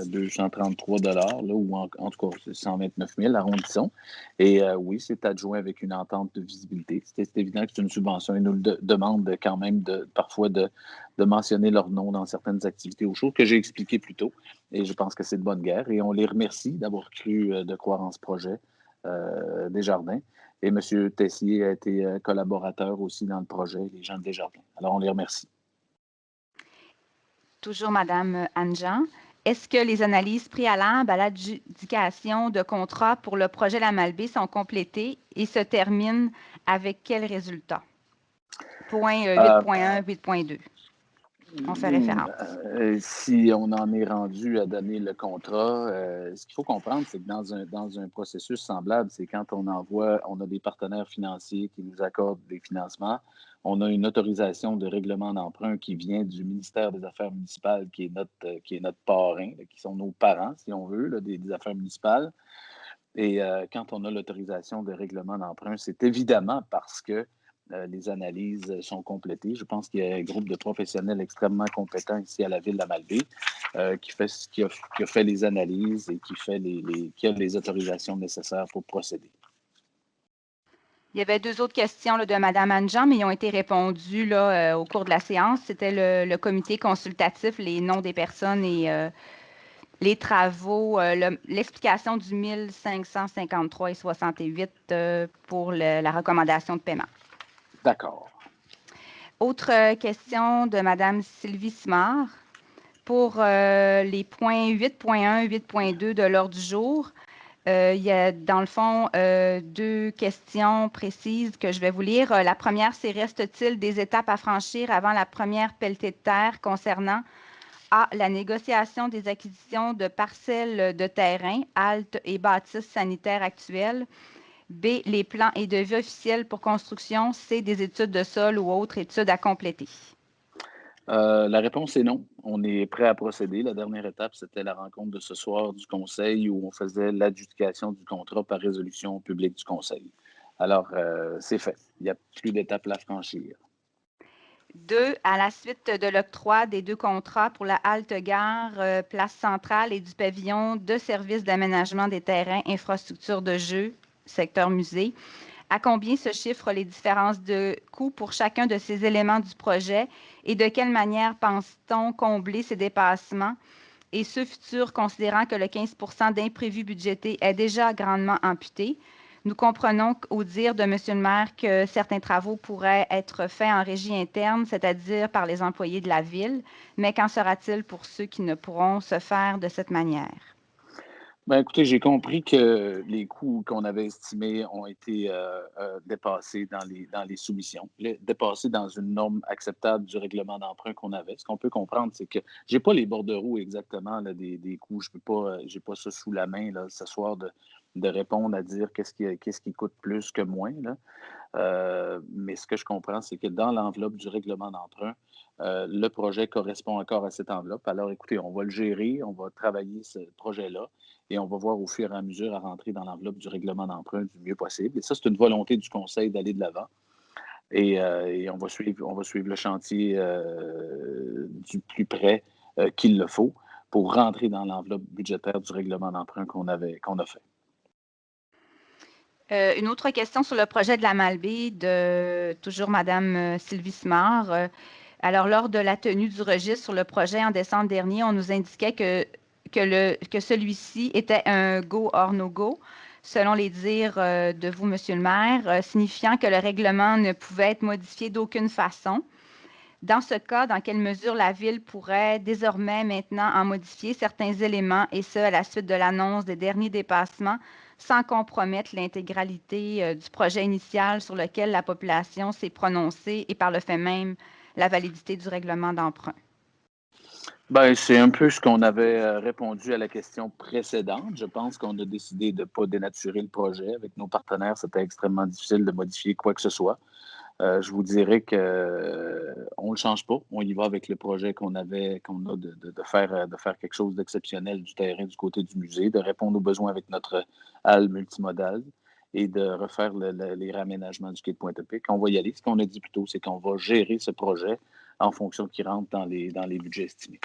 233 là, ou en tout cas, 129 000, arrondissons. Et oui, c'est adjoint avec une entente de visibilité. C'est évident que c'est une subvention. Ils nous demandent quand même parfois de mentionner leur nom dans certaines activités ou choses que j'ai expliquées plus tôt. Et je pense que c'est de bonne guerre. Et on les remercie d'avoir cru de croire en ce projet Desjardins. Et M. Tessier a été collaborateur aussi dans le projet, les gens de Desjardins. Alors, on les remercie. Toujours Mme Anne-Jean. Est-ce que les analyses préalables à l'adjudication de contrat pour le projet La Malbaie sont complétées et se terminent avec quel résultat? Point 8.1, 8.2. On fait référence. Si on en est rendu à donner le contrat, ce qu'il faut comprendre, c'est que dans un processus semblable, c'est quand on a des partenaires financiers qui nous accordent des financements, on a une autorisation de règlement d'emprunt qui vient du ministère des Affaires municipales, qui est notre parrain, là, qui sont nos parents, si on veut, là, des affaires municipales. Et quand on a l'autorisation de règlement d'emprunt, c'est évidemment parce que les analyses sont complétées. Je pense qu'il y a un groupe de professionnels extrêmement compétents ici à la Ville de la Malbaie qui a fait les analyses et qui a les autorisations nécessaires pour procéder. Il y avait deux autres questions là, de Mme Anne-Jean, mais ils ont été répondues là, au cours de la séance. C'était le comité consultatif, les noms des personnes et les travaux, l'explication du 1553 et 68 pour la recommandation de paiement. D'accord. Autre question de Mme Sylvie Simard. Pour les points 8.1 et 8.2 de l'ordre du jour, il y a dans le fond deux questions précises que je vais vous lire. La première, c'est reste-t-il des étapes à franchir avant la première pelletée de terre concernant A. La négociation des acquisitions de parcelles de terrain, haltes et bâtisses sanitaires actuelles. B. Les plans et devis officiels pour construction. C. Des études de sol ou autres études à compléter. La réponse est non. On est prêt à procéder. La dernière étape, c'était la rencontre de ce soir du Conseil où on faisait l'adjudication du contrat par résolution publique du Conseil. Alors, c'est fait. Il n'y a plus d'étape à franchir. 2. À la suite de l'octroi des deux contrats pour la halte-gare, place centrale et du pavillon de services d'aménagement des terrains, infrastructures de jeux, secteur musée, à combien se chiffrent les différences de coûts pour chacun de ces éléments du projet et de quelle manière pense-t-on combler ces dépassements et ce futur, considérant que le 15 % d'imprévus budgétés est déjà grandement amputé? Nous comprenons au dire de M. le maire que certains travaux pourraient être faits en régie interne, c'est-à-dire par les employés de la ville, mais qu'en sera-t-il pour ceux qui ne pourront se faire de cette manière? Ben, écoutez, j'ai compris que les coûts qu'on avait estimés ont été dépassés dans les soumissions, dépassés dans une norme acceptable du règlement d'emprunt qu'on avait. Ce qu'on peut comprendre, c'est que je n'ai pas les bordereaux exactement là, des coûts. Je n'ai pas ça sous la main là, ce soir de répondre à dire qu'est-ce qui coûte plus que moins, là. Mais ce que je comprends, c'est que dans l'enveloppe du règlement d'emprunt, le projet correspond encore à cette enveloppe. Alors, écoutez, on va le gérer, on va travailler ce projet-là et on va voir au fur et à mesure à rentrer dans l'enveloppe du règlement d'emprunt du mieux possible. Et ça, c'est une volonté du Conseil d'aller de l'avant. Et on va suivre le chantier du plus près qu'il le faut pour rentrer dans l'enveloppe budgétaire du règlement d'emprunt qu'on a fait. Une autre question sur le projet de la Malbaie de toujours Mme Sylvie Simard. Alors, lors de la tenue du registre sur le projet en décembre dernier, on nous indiquait que celui-ci était un go or no go, selon les dires de vous, Monsieur le maire, signifiant que le règlement ne pouvait être modifié d'aucune façon. Dans ce cas, dans quelle mesure la Ville pourrait désormais maintenant en modifier certains éléments, et ce, à la suite de l'annonce des derniers dépassements, sans compromettre l'intégralité du projet initial sur lequel la population s'est prononcée et par le fait même la validité du règlement d'emprunt? Ben, c'est un peu ce qu'on avait répondu à la question précédente. Je pense qu'on a décidé de ne pas dénaturer le projet. Avec nos partenaires, c'était extrêmement difficile de modifier quoi que ce soit. Je vous dirais qu'on ne le change pas. On y va avec le projet qu'on a de faire quelque chose d'exceptionnel du terrain du côté du musée, de répondre aux besoins avec notre halle multimodale et de refaire les réaménagements du quai de Pointe-à-Pic. On va y aller. Ce qu'on a dit plus tôt, c'est qu'on va gérer ce projet en fonction qu'il rentre dans les budgets estimés.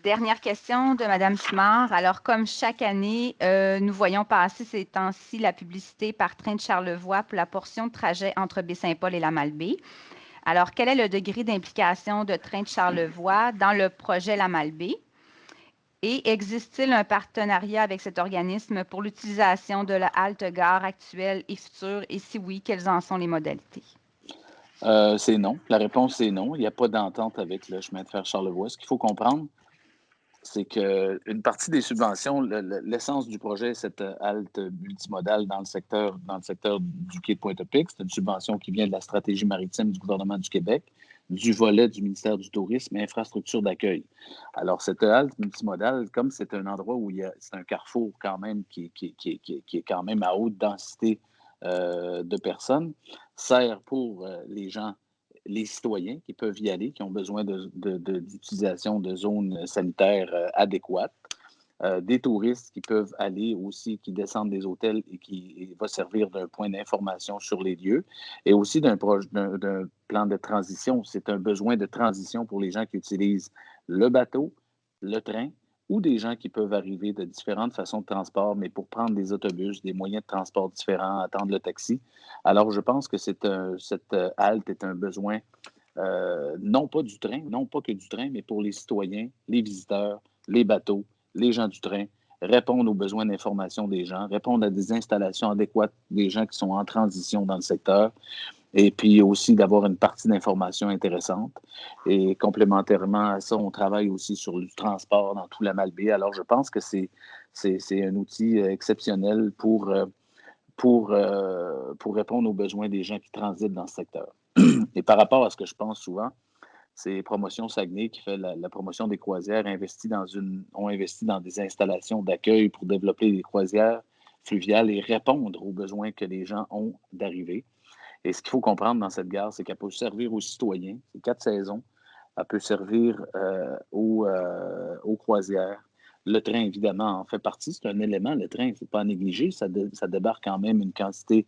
Dernière question de Mme Simard. Alors, comme chaque année, nous voyons passer ces temps-ci la publicité par train de Charlevoix pour la portion de trajet entre Baie-Saint-Paul et la Malbaie. Alors, quel est le degré d'implication de Train de Charlevoix dans le projet La Malbaie? Et existe-t-il un partenariat avec cet organisme pour l'utilisation de la halte-gare actuelle et future? Et si oui, quelles en sont les modalités? C'est non. La réponse est non. Il n'y a pas d'entente avec le chemin de fer Charlevoix. Ce qu'il faut comprendre, c'est qu'une partie des subventions, l'essence du projet, cette halte multimodale dans le secteur du quai de Pointe-à-Pic, c'est une subvention qui vient de la stratégie maritime du gouvernement du Québec, du volet du ministère du Tourisme et infrastructure d'accueil. Alors, cette halte multimodale, comme c'est un endroit où c'est un carrefour quand même qui est quand même à haute densité de personnes, sert pour les citoyens qui peuvent y aller, qui ont besoin d'utilisation de zones sanitaires adéquates, des touristes qui peuvent aller aussi, qui descendent des hôtels et qui va servir d'un point d'information sur les lieux, et aussi d'un plan de transition. C'est un besoin de transition pour les gens qui utilisent le bateau, le train, ou des gens qui peuvent arriver de différentes façons de transport, mais pour prendre des autobus, des moyens de transport différents, attendre le taxi. Alors, je pense que cette halte est un besoin non pas du train, non pas que du train, mais pour les citoyens, les visiteurs, les bateaux, les gens du train, répondre aux besoins d'information des gens, répondre à des installations adéquates des gens qui sont en transition dans le secteur, et puis aussi d'avoir une partie d'information intéressante. Et complémentairement à ça, on travaille aussi sur le transport dans tout la Malbaie. Alors, je pense que c'est un outil exceptionnel pour répondre aux besoins des gens qui transitent dans ce secteur. Et par rapport à ce que je pense souvent, c'est Promotion Saguenay qui fait la promotion des croisières, ont investi dans des installations d'accueil pour développer des croisières fluviales et répondre aux besoins que les gens ont d'arriver. Et ce qu'il faut comprendre dans cette gare, c'est qu'elle peut servir aux citoyens, c'est 4 saisons, elle peut servir aux croisières. Le train, évidemment, en fait partie. C'est un élément, le train, il ne faut pas négliger. Ça débarque quand même une quantité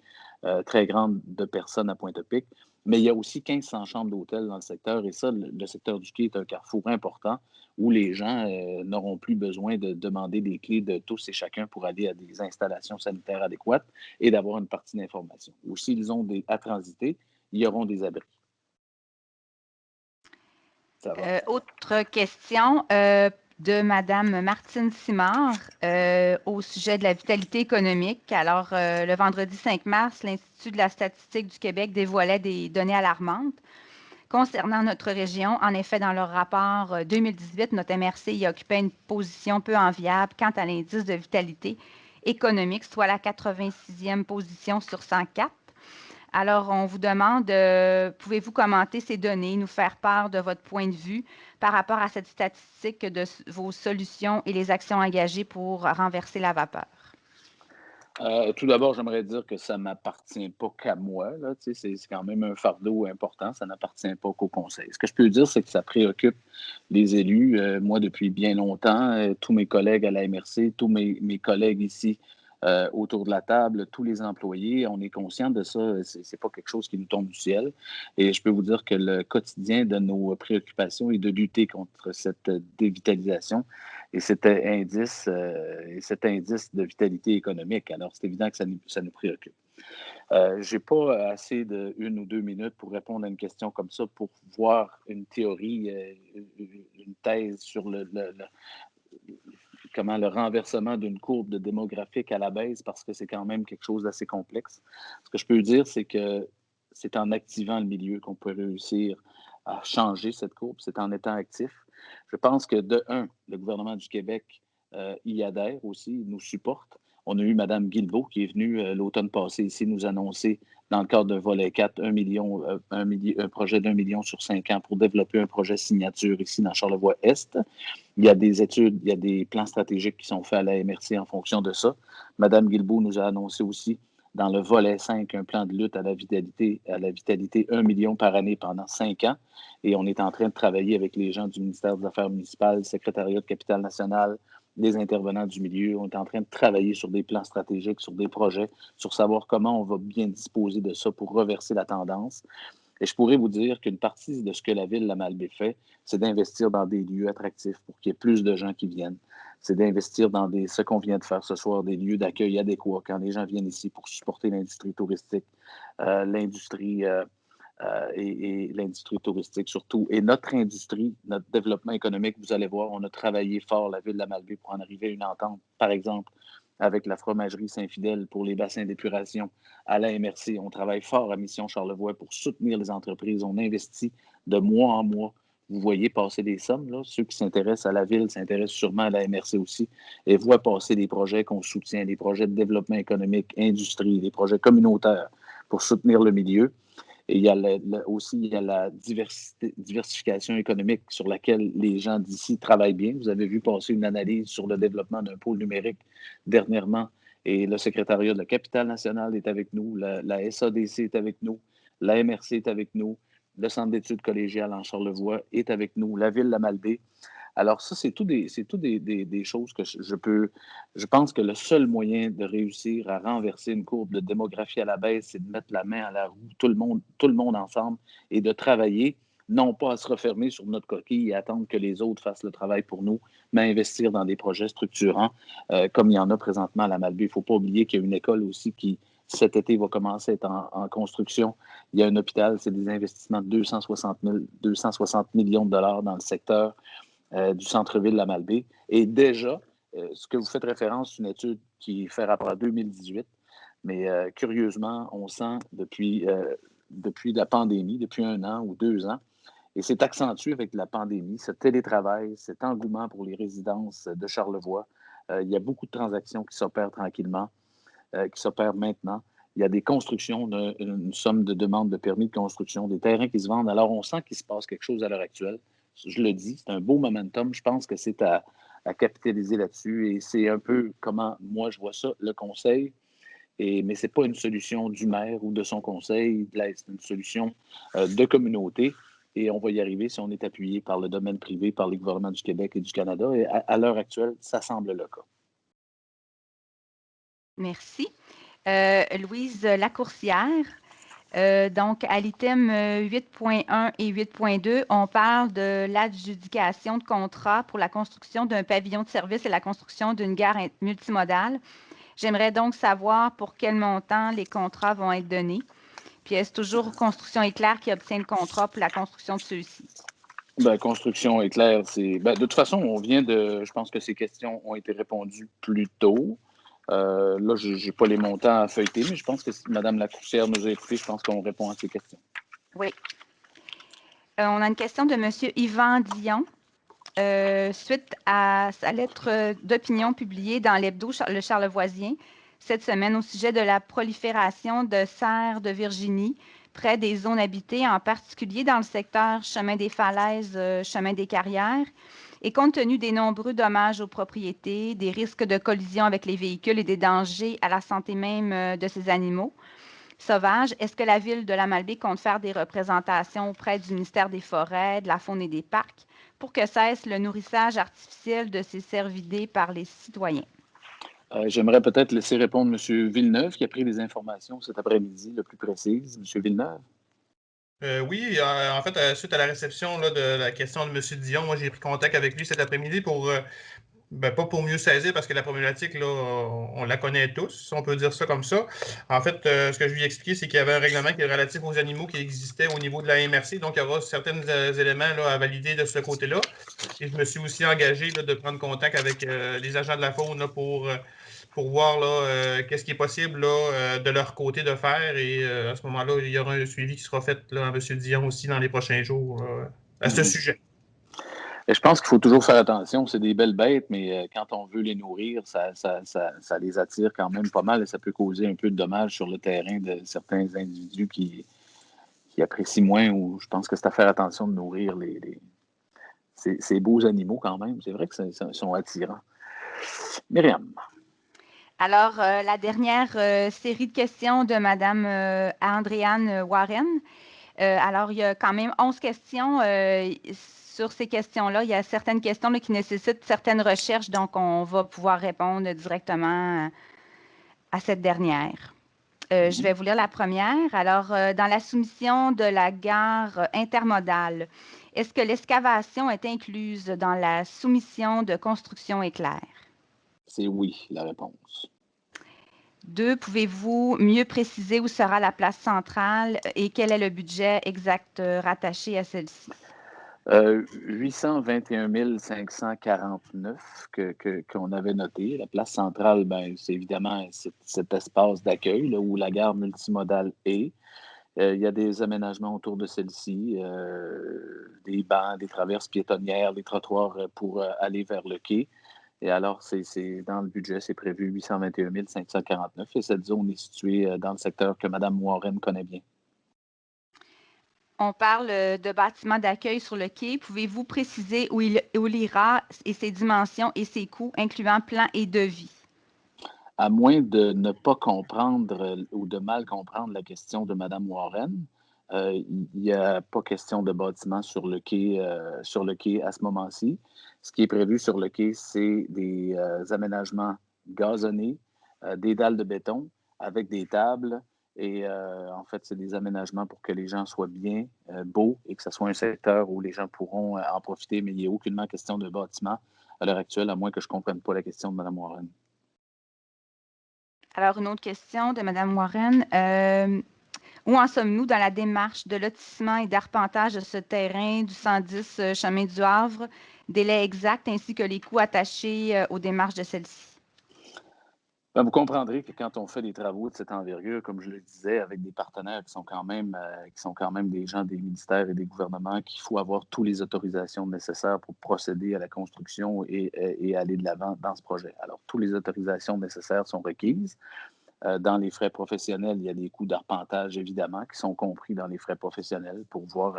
très grande de personnes à Pointe-Pic. Mais il y a aussi 1500 chambres d'hôtel dans le secteur. Et ça, le secteur du quai est un carrefour important où les gens n'auront plus besoin de demander des clés de tous et chacun pour aller à des installations sanitaires adéquates et d'avoir une partie d'information. Ou s'ils ont à transiter, il y auront des abris. Autre question de Mme Martine Simard au sujet de la vitalité économique. Alors, le vendredi 5 mars, l'Institut de la statistique du Québec dévoilait des données alarmantes concernant notre région. En effet, dans leur rapport 2018, notre MRC y occupait une position peu enviable quant à l'indice de vitalité économique, soit la 86e position sur 104. Alors, on vous demande, pouvez-vous commenter ces données, nous faire part de votre point de vue par rapport à cette statistique, de vos solutions et les actions engagées pour renverser la vapeur? Tout d'abord, j'aimerais dire que ça ne m'appartient pas qu'à moi. Là, c'est quand même un fardeau important. Ça n'appartient pas qu'au Conseil. Ce que je peux dire, c'est que ça préoccupe les élus. Moi, depuis bien longtemps, tous mes collègues à la MRC, tous mes collègues ici autour de la table, tous les employés, on est conscient de ça. C'est pas quelque chose qui nous tombe du ciel. Et je peux vous dire que le quotidien de nos préoccupations est de lutter contre cette dévitalisation et cet indice de vitalité économique. Alors, c'est évident que ça nous préoccupe. Je n'ai pas assez de 1 ou 2 minutes pour répondre à une question comme ça, pour voir une théorie, une thèse sur comment le renversement d'une courbe démographique à la baisse, parce que c'est quand même quelque chose d'assez complexe. Ce que je peux dire, c'est que c'est en activant le milieu qu'on peut réussir à changer cette courbe, c'est en étant actif. Je pense que, de un, le gouvernement du Québec y adhère aussi, nous supporte. On a eu Mme Guilbeault qui est venue l'automne passé ici nous annoncer, dans le cadre d'un volet 4, un projet d'1 million sur 5 ans pour développer un projet signature ici dans Charlevoix-Est. Il y a des études, il y a des plans stratégiques qui sont faits à la MRC en fonction de ça. Mme Guilbeault nous a annoncé aussi, dans le volet 5, un plan de lutte à la vitalité 1 million par année pendant 5 ans. Et on est en train de travailler avec les gens du ministère des Affaires municipales, le secrétariat de Capitale-Nationale, les intervenants du milieu. On est en train de travailler sur des plans stratégiques, sur des projets, sur savoir comment on va bien disposer de ça pour reverser la tendance. Et je pourrais vous dire qu'une partie de ce que la ville de la Malbaie fait, c'est d'investir dans des lieux attractifs pour qu'il y ait plus de gens qui viennent. C'est d'investir dans ce qu'on vient de faire ce soir, des lieux d'accueil adéquats quand les gens viennent ici pour supporter l'industrie touristique, et l'industrie touristique surtout. Et notre industrie, notre développement économique, vous allez voir, on a travaillé fort, la ville de la Malbaie, pour en arriver à une entente, par exemple, avec la fromagerie Saint-Fidèle pour les bassins d'épuration. À la MRC, on travaille fort à Mission Charlevoix pour soutenir les entreprises. On investit de mois en mois. Vous voyez passer des sommes, là. Ceux qui s'intéressent à la ville s'intéressent sûrement à la MRC aussi et voient passer des projets qu'on soutient, des projets de développement économique, industrie, des projets communautaires pour soutenir le milieu. Et il y a aussi il y a la diversification économique sur laquelle les gens d'ici travaillent bien. Vous avez vu passer une analyse sur le développement d'un pôle numérique dernièrement. Et le secrétariat de la Capitale-Nationale est avec nous, la SADC est avec nous, la MRC est avec nous, le Centre d'études collégiales en Charlevoix est avec nous, la ville de la Malbaie. Alors ça, c'est tout des choses que je pense que le seul moyen de réussir à renverser une courbe de démographie à la baisse, c'est de mettre la main à la roue, tout le monde ensemble, et de travailler, non pas à se refermer sur notre coquille et attendre que les autres fassent le travail pour nous, mais à investir dans des projets structurants, comme il y en a présentement à la Malbaie. Il ne faut pas oublier qu'il y a une école aussi qui cet été va commencer à être en construction. Il y a un hôpital, c'est des investissements de 260 millions de dollars dans le secteur du centre-ville de la Malbaie. Et déjà, ce que vous faites référence, c'est une étude qui fait rapport à 2018, mais curieusement, on sent depuis la pandémie, depuis 1 an ou 2 ans, et c'est accentué avec la pandémie, ce télétravail, cet engouement pour les résidences de Charlevoix. Il y a beaucoup de transactions qui s'opèrent tranquillement, qui s'opèrent maintenant. Il y a des constructions, une somme de demandes de permis de construction, des terrains qui se vendent. Alors, on sent qu'il se passe quelque chose à l'heure actuelle. Je le dis, c'est un beau momentum. Je pense que c'est à capitaliser là-dessus. Et c'est un peu comment moi je vois ça, le conseil. Mais ce n'est pas une solution du maire ou de son conseil. C'est une solution de communauté. Et on va y arriver si on est appuyé par le domaine privé, par les gouvernements du Québec et du Canada. Et à l'heure actuelle, ça semble le cas. Merci. Louise Lacourcière. Donc, à l'item 8.1 et 8.2, on parle de l'adjudication de contrat pour la construction d'un pavillon de service et la construction d'une gare multimodale. J'aimerais donc savoir pour quel montant les contrats vont être donnés. Puis, est-ce toujours Construction Éclair qui obtient le contrat pour la construction de ceux-ci? Bien, Construction Éclair, c'est. Ben, de toute façon, je pense que ces questions ont été répondues plus tôt. Là, je n'ai pas les montants à feuilleter, mais je pense que si Mme Lacourcière nous a écoutés, je pense qu'on répond à ces questions. Oui. On a une question de M. Yvan Dion. Suite à sa lettre d'opinion publiée dans l'hebdo Le Charlevoisien cette semaine au sujet de la prolifération de cerfs de Virginie près des zones habitées, en particulier dans le secteur Chemin des Falaises, Chemin des Carrières, et compte tenu des nombreux dommages aux propriétés, des risques de collision avec les véhicules et des dangers à la santé même de ces animaux sauvages, est-ce que la Ville de la Malbaie compte faire des représentations auprès du ministère des Forêts, de la Faune et des Parcs pour que cesse le nourrissage artificiel de ces cervidés par les citoyens? J'aimerais peut-être laisser répondre M. Villeneuve, qui a pris des informations cet après-midi, le plus précises. M. Villeneuve. Oui, en fait, suite à la réception là, de la question de M. Dion, moi j'ai pris contact avec lui cet après-midi pour, pas pour mieux saisir, parce que la problématique, là, on la connaît tous, on peut dire ça comme ça. En fait, ce que je lui ai expliqué, c'est qu'il y avait un règlement qui est relatif aux animaux qui existait au niveau de la MRC, donc il y aura certains éléments là, à valider de ce côté-là. Et je me suis aussi engagé là, de prendre contact avec les agents de la faune là, pour voir là, qu'est-ce qui est possible là, de leur côté de faire. Et à ce moment-là, il y aura un suivi qui sera fait là, à M. Dion aussi dans les prochains jours à ce sujet. Et je pense qu'il faut toujours faire attention. C'est des belles bêtes, mais quand on veut les nourrir, ça les attire quand même pas mal et ça peut causer un peu de dommages sur le terrain de certains individus qui apprécient moins, ou je pense que c'est à faire attention de nourrir ces beaux animaux quand même. C'est vrai que sont attirants. Myriam. Alors, la dernière série de questions de Mme Andréane Warren. Alors, il y a quand même 11 questions. Sur ces questions-là, il y a certaines questions là, qui nécessitent certaines recherches, donc on va pouvoir répondre directement à cette dernière. Je vais vous lire la première. Alors, dans la soumission de la gare intermodale, est-ce que l'excavation est incluse dans la soumission de Construction Éclair? C'est oui, la réponse. 2, pouvez-vous mieux préciser où sera la place centrale et quel est le budget exact rattaché à celle-ci? 821 549 qu'on avait noté. La place centrale, ben, c'est évidemment cet espace d'accueil là, où la gare multimodale est. Il y a des aménagements autour de celle-ci, des bancs, des traverses piétonnières, des trottoirs pour aller vers le quai. Et alors, c'est dans le budget, c'est prévu 821 549 et cette zone est située dans le secteur que Mme Warren connaît bien. On parle de bâtiments d'accueil sur le quai. Pouvez-vous préciser où il ira et ses dimensions et ses coûts, incluant plan et devis? À moins de ne pas comprendre ou de mal comprendre la question de Mme Warren, il n'y a pas question de bâtiment sur le quai à ce moment-ci. Ce qui est prévu sur le quai, c'est des aménagements gazonnés, des dalles de béton avec des tables. Et en fait, c'est des aménagements pour que les gens soient bien beaux et que ce soit un secteur où les gens pourront en profiter, mais il n'y a aucunement question de bâtiment à l'heure actuelle, à moins que je ne comprenne pas la question de Mme Warren. Alors, une autre question de Mme Warren. Où en sommes-nous dans la démarche de lotissement et d'arpentage de ce terrain du 110 chemin du Havre, délai exact ainsi que les coûts attachés aux démarches de celle-ci? Vous comprendrez que quand on fait des travaux de cette envergure, comme je le disais, avec des partenaires qui sont quand même des gens des ministères et des gouvernements, qu'il faut avoir toutes les autorisations nécessaires pour procéder à la construction et aller de l'avant dans ce projet. Alors, toutes les autorisations nécessaires sont requises. Dans les frais professionnels, il y a des coûts d'arpentage, évidemment, qui sont compris dans les frais professionnels pour voir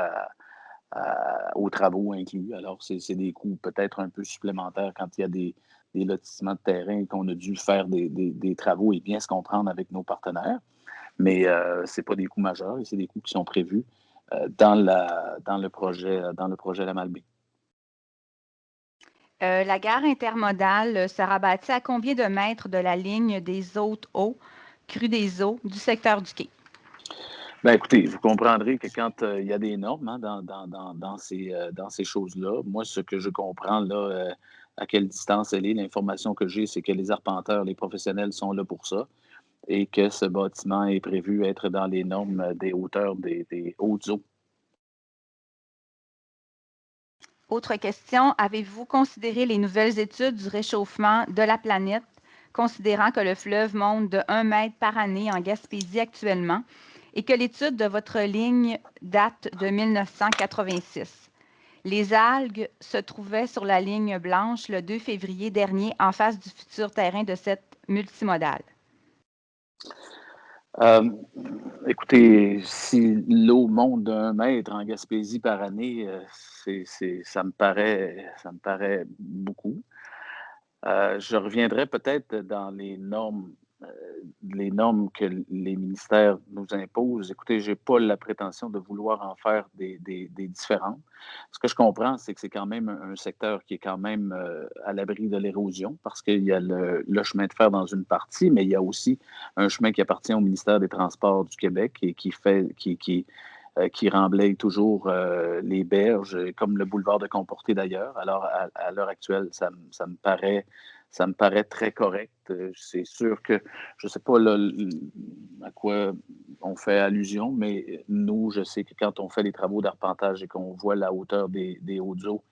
aux travaux inclus. Alors, c'est des coûts peut-être un peu supplémentaires quand il y a des lotissements de terrain et qu'on a dû faire des travaux et bien se comprendre avec nos partenaires. Mais ce n'est pas des coûts majeurs et c'est des coûts qui sont prévus dans le projet La Malbaie. La gare intermodale sera bâtie à combien de mètres de la ligne des hautes eaux, crue des eaux, du secteur du quai? Bien, écoutez, vous comprendrez que quand il y a des normes dans ces choses-là, moi, ce que je comprends, là, à quelle distance elle est, l'information que j'ai, c'est que les arpenteurs, les professionnels sont là pour ça et que ce bâtiment est prévu être dans les normes des hauteurs des hautes eaux. Autre question, avez-vous considéré les nouvelles études du réchauffement de la planète, considérant que le fleuve monte de 1 mètre par année en Gaspésie actuellement et que l'étude de votre ligne date de 1986? Les algues se trouvaient sur la ligne blanche le 2 février dernier en face du futur terrain de cette multimodale. Écoutez, si l'eau monte d'1 mètre en Gaspésie par année, ça me paraît beaucoup. Je reviendrai peut-être dans les normes que les ministères nous imposent. Écoutez, je n'ai pas la prétention de vouloir en faire des différentes. Ce que je comprends, c'est que c'est quand même un secteur qui est quand même à l'abri de l'érosion parce qu'il y a le chemin de fer dans une partie, mais il y a aussi un chemin qui appartient au ministère des Transports du Québec et qui remblaye toujours les berges, comme le boulevard de Comporté d'ailleurs. Alors, à l'heure actuelle, ça me paraît très correct. C'est sûr que je ne sais pas là, à quoi on fait allusion, mais nous, je sais que quand on fait les travaux d'arpentage et qu'on voit la hauteur des hautes eaux,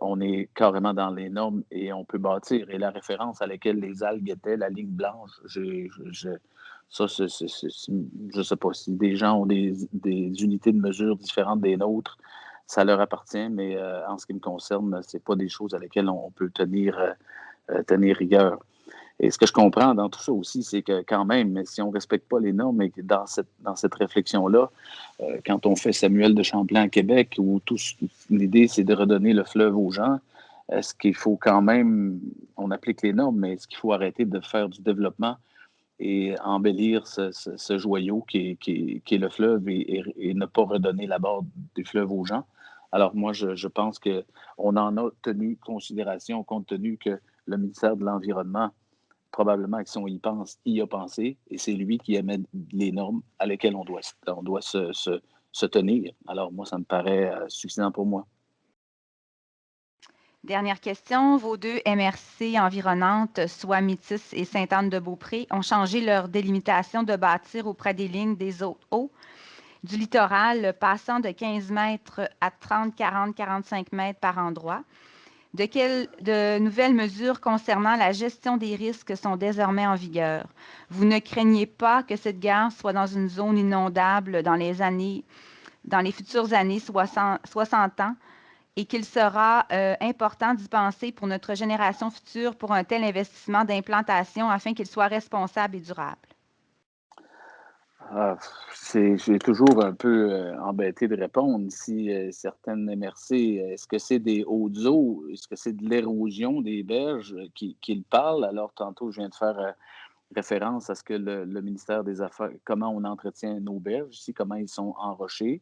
on est carrément dans les normes et on peut bâtir. Et la référence à laquelle les algues étaient, la ligne blanche, ça, je ne sais pas si des gens ont des unités de mesure différentes des nôtres, ça leur appartient, mais en ce qui me concerne, ce n'est pas des choses à lesquelles on peut tenir rigueur. Et ce que je comprends dans tout ça aussi, c'est que quand même, si on ne respecte pas les normes et que dans cette réflexion-là, quand on fait Samuel de Champlain à Québec, où l'idée, c'est de redonner le fleuve aux gens, est-ce qu'il faut quand même, on applique les normes, mais est-ce qu'il faut arrêter de faire du développement et embellir ce joyau qui est le fleuve et ne pas redonner la bord du fleuve aux gens? Alors moi, je pense qu'on en a tenu considération compte tenu que le ministère de l'Environnement, probablement que si on y pense, y a pensé, et c'est lui qui émet les normes à lesquelles on doit se tenir. Alors moi, ça me paraît suffisant pour moi. Dernière question. Vos deux MRC environnantes, soit Métis et Sainte-Anne-de-Beaupré, ont changé leur délimitation de bâtir auprès des lignes des hautes eaux du littoral, passant de 15 mètres à 30, 40, 45 mètres par endroit. De nouvelles mesures concernant la gestion des risques sont désormais en vigueur? Vous ne craignez pas que cette gare soit dans une zone inondable dans les futures années 60 ans et qu'il sera important d'y penser pour notre génération future pour un tel investissement d'implantation afin qu'il soit responsable et durable? J'ai toujours un peu embêté de répondre si certaines MRC, est-ce que c'est des hautes eaux, est-ce que c'est de l'érosion des berges qu'ils parlent? Alors, tantôt, je viens de faire référence à ce que le ministère des Affaires, comment on entretient nos berges ici, comment ils sont enrochés,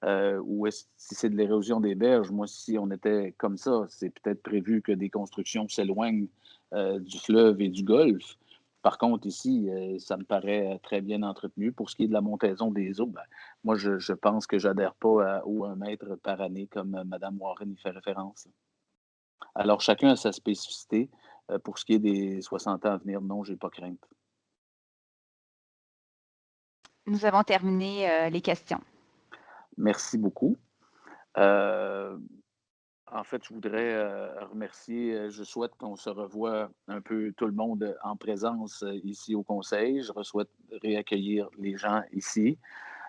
ou si c'est de l'érosion des berges, moi, si on était comme ça, c'est peut-être prévu que des constructions s'éloignent du fleuve et du golfe. Par contre, ici, ça me paraît très bien entretenu. Pour ce qui est de la montaison des eaux, ben, moi, je pense que je n'adhère pas au 1 mètre par année comme Mme Warren y fait référence. Alors, chacun a sa spécificité. Pour ce qui est des 60 ans à venir, non, je n'ai pas crainte. Nous avons terminé les questions. Merci beaucoup. En fait, je voudrais remercier, je souhaite qu'on se revoie un peu tout le monde en présence ici au Conseil. Je souhaite réaccueillir les gens ici.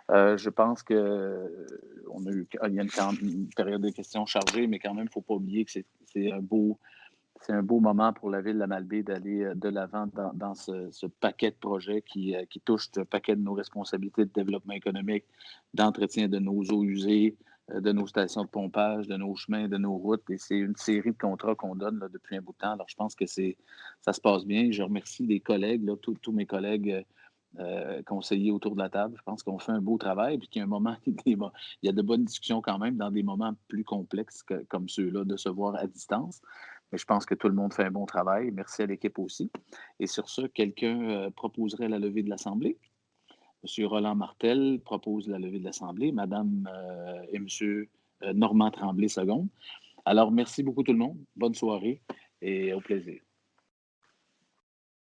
Je pense qu'il y a une période de questions chargée, mais quand même, il ne faut pas oublier que c'est un beau moment pour la ville de la Malbaie d'aller de l'avant dans ce paquet de projets qui touche un paquet de nos responsabilités de développement économique, d'entretien de nos eaux usées, de nos stations de pompage, de nos chemins, de nos routes. Et c'est une série de contrats qu'on donne là, depuis un bout de temps. Alors, je pense que ça se passe bien. Je remercie les collègues, là, tous mes collègues conseillers autour de la table. Je pense qu'on fait un beau travail. Puis qu'il y a un moment, il y a de bonnes discussions quand même dans des moments plus complexes comme ceux-là, de se voir à distance. Mais je pense que tout le monde fait un bon travail. Merci à l'équipe aussi. Et sur ce, quelqu'un proposerait la levée de l'Assemblée. M. Roland Martel propose la levée de l'Assemblée. Madame et M. Normand Tremblay, seconde. Alors, merci beaucoup tout le monde. Bonne soirée et au plaisir.